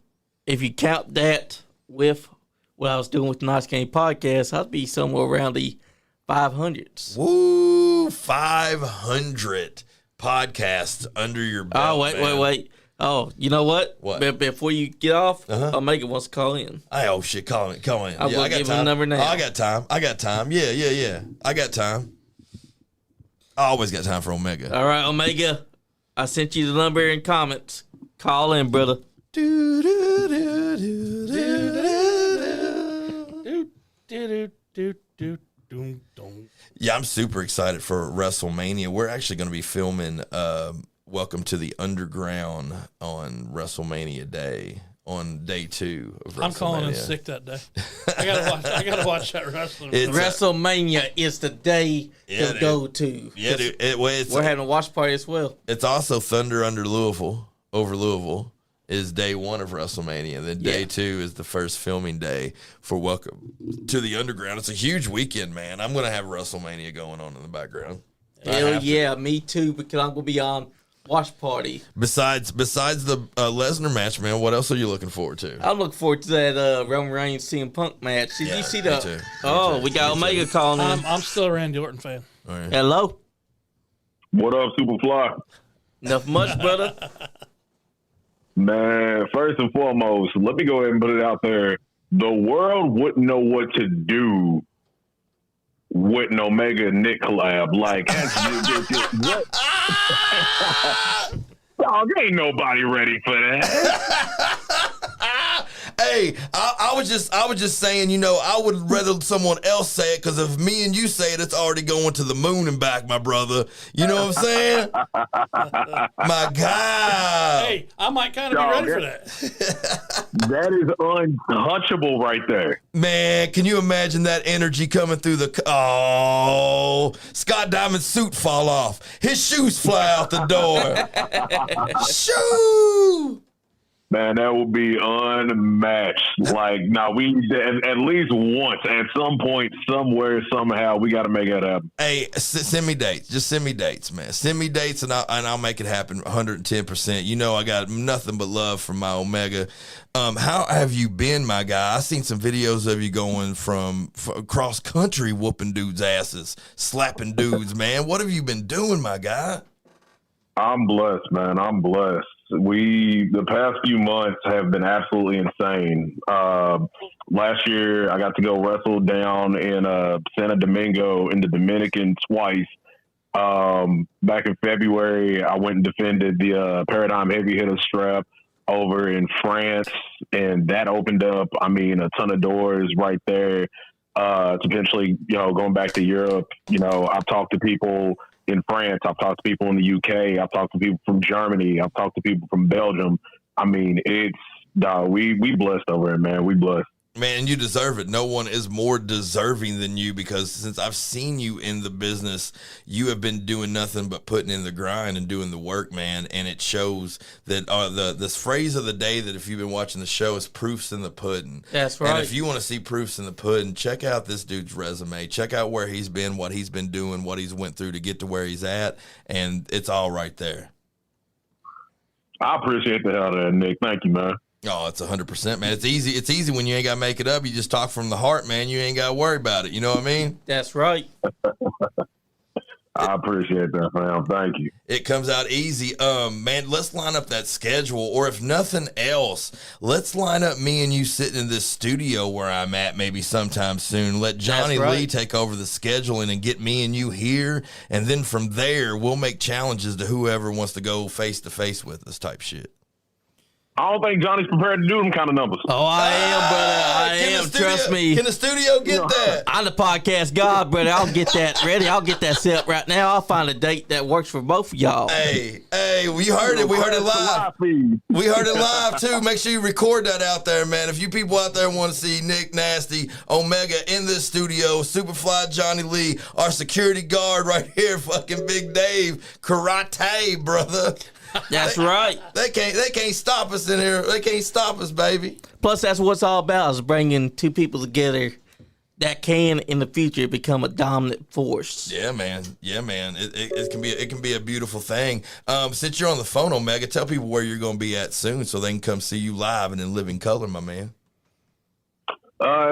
if you count that with what I was doing with the Nice Game podcast, I'd be somewhere around the 500s. Woo! 500 podcasts under your belt. Oh, wait. Oh, you know what? What? Before you get off, Omega wants to call in. Oh, shit. Call in. I'm going to give him a number now. Oh, I got time. Yeah. I got time. I always got time for Omega. All right, Omega. I sent you the number in comments. Call in, brother. Yeah, I'm super excited for WrestleMania. We're actually going to be filming Welcome to the Underground on WrestleMania Day, on day 2 of WrestleMania. I'm calling in sick that day. I gotta watch that wrestling. WrestleMania is the day to go to. Yeah, dude. We're having a watch party as well. It's also Thunder over Louisville is day 1 of WrestleMania. And then day 2 is the first filming day for Welcome to the Underground. It's a huge weekend, man. I'm going to have WrestleMania going on in the background. Hell yeah, me too, because I'm going to be on watch party. Besides the Lesnar match, man, what else are you looking forward to? I'm looking forward to that Roman Reigns CM Punk match. Did you see the? Me too. Oh, we got Omega calling in. I'm still a Randy Orton fan. All right. Hello. What up, Superfly? Enough much, brother. Man, first and foremost, let me go ahead and put it out there. The world wouldn't know what to do with an Omega and Nic collab. Like, what? Oh, there ain't nobody ready for that. Hey, I was just saying, I would rather someone else say it, because if me and you say it, it's already going to the moon and back, my brother. You know what I'm saying? My God. Hey, I might kind of be ready for that. That is untouchable right there. Man, can you imagine that energy coming through Scott Diamond's suit fall off. His shoes fly out the door. Shoo! Man, that would be unmatched. Like, we at least once, at some point, somewhere, somehow, we got to make that happen. Hey, send me dates. Just send me dates, man. Send me dates, and I'll make it happen 110%. I got nothing but love for my Omega. How have you been, my guy? I seen some videos of you going from cross country, whooping dudes' asses, slapping dudes, man. What have you been doing, my guy? I'm blessed, man. I'm blessed. The past few months have been absolutely insane. Last year, I got to go wrestle down in Santo Domingo in the Dominican twice. Back in February, I went and defended the Paradigm Heavy Hitter strap over in France, and that opened up, a ton of doors right there. Potentially, going back to Europe, I've talked to people in France, I've talked to people in the UK, I've talked to people from Germany, I've talked to people from Belgium. We blessed over here, man. We blessed. Man, you deserve it. No one is more deserving than you, because since I've seen you in the business, you have been doing nothing but putting in the grind and doing the work, man. And it shows that this phrase of the day that if you've been watching the show is proofs in the pudding. That's right. And if you want to see proofs in the pudding, check out this dude's resume. Check out where he's been, what he's been doing, what he's went through to get to where he's at. And it's all right there. I appreciate the hell out of that, Nick. Thank you, man. Oh, it's 100%, man. It's easy. It's easy when you ain't got to make it up. You just talk from the heart, man. You ain't got to worry about it. You know what I mean? That's right. I appreciate that, fam. Thank you. It comes out easy. Man, let's line up that schedule, or if nothing else, let's line up me and you sitting in this studio where I'm at maybe sometime soon. Let Johnny Lee take over the scheduling and get me and you here, and then from there, we'll make challenges to whoever wants to go face-to-face with us type shit. I don't think Johnny's prepared to do them kind of numbers. Oh, I am, brother. I am. Trust me. Can the studio get that? I'm the podcast god, brother. I'll get that ready. I'll get that set up right now. I'll find a date that works for both of y'all. Hey, we heard it. We heard it live. We heard it live, too. Make sure you record that out there, man. If you people out there want to see Nick Nasty, Omega in this studio, SuperFly Johnny Lee, our security guard right here, fucking Big Dave, karate, brother. That's right. They can't stop us in here. They can't stop us, baby. Plus, that's what it's all about, is bringing two people together that can, in the future, become a dominant force. Yeah, man. It can be a beautiful thing. Since you're on the phone, Omega, tell people where you're going to be at soon so they can come see you live and in living color, my man.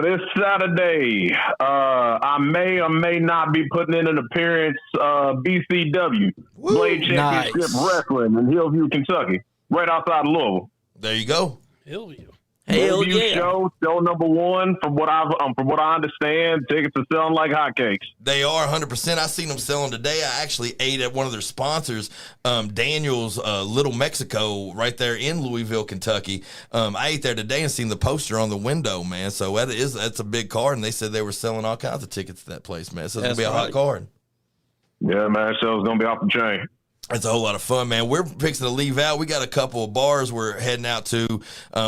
This Saturday, I may or may not be putting in an appearance, BCW, Blade Championship Wrestling in Hillview, Kentucky, right outside of Louisville. There you go. Hillview. Hell yeah. Show number one. From what I understand, tickets are selling like hotcakes. They are 100%. I seen them selling today. I actually ate at one of their sponsors, Daniel's Little Mexico, right there in Louisville, Kentucky. I ate there today and seen the poster on the window, man. So that's a big card, and they said they were selling all kinds of tickets to that place, man. So it's gonna be a hot card. Yeah, man. Show's gonna be off the chain. It's a whole lot of fun, man. We're fixing to leave out. We got a couple of bars we're heading out to.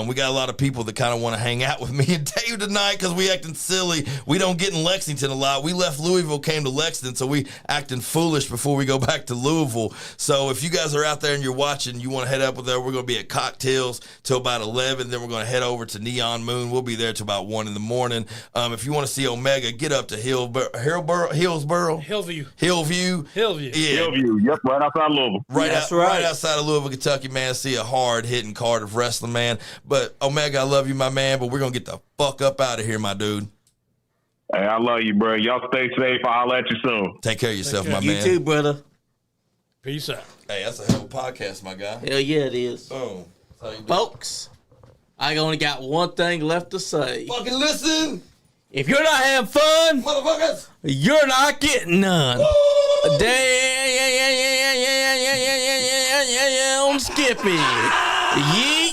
We got a lot of people that kind of want to hang out with me and Dave tonight because we acting silly. We don't get in Lexington a lot. We left Louisville, came to Lexington, so we acting foolish before we go back to Louisville. So if you guys are out there and you're watching, you want to head up with there, we're going to be at Cocktails till about 11. Then we're going to head over to Neon Moon. We'll be there till about 1 in the morning. If you want to see Omega, get up to Hillsboro. Hillview. Yeah. Hillview. Yep, right outside Louisville. Right outside of Louisville, Kentucky, man. See a hard-hitting card of wrestling, man. But, Omega, I love you, my man, but we're going to get the fuck up out of here, my dude. Hey, I love you, bro. Y'all stay safe. I'll let you soon. Take care of yourself, my man. You too, brother. Peace out. Hey, that's a hell of a podcast, my guy. Hell yeah, it is. Boom. Folks, I only got one thing left to say. Fucking listen. If you're not having fun, motherfuckers, you're not getting none. On Skippy. Yeah.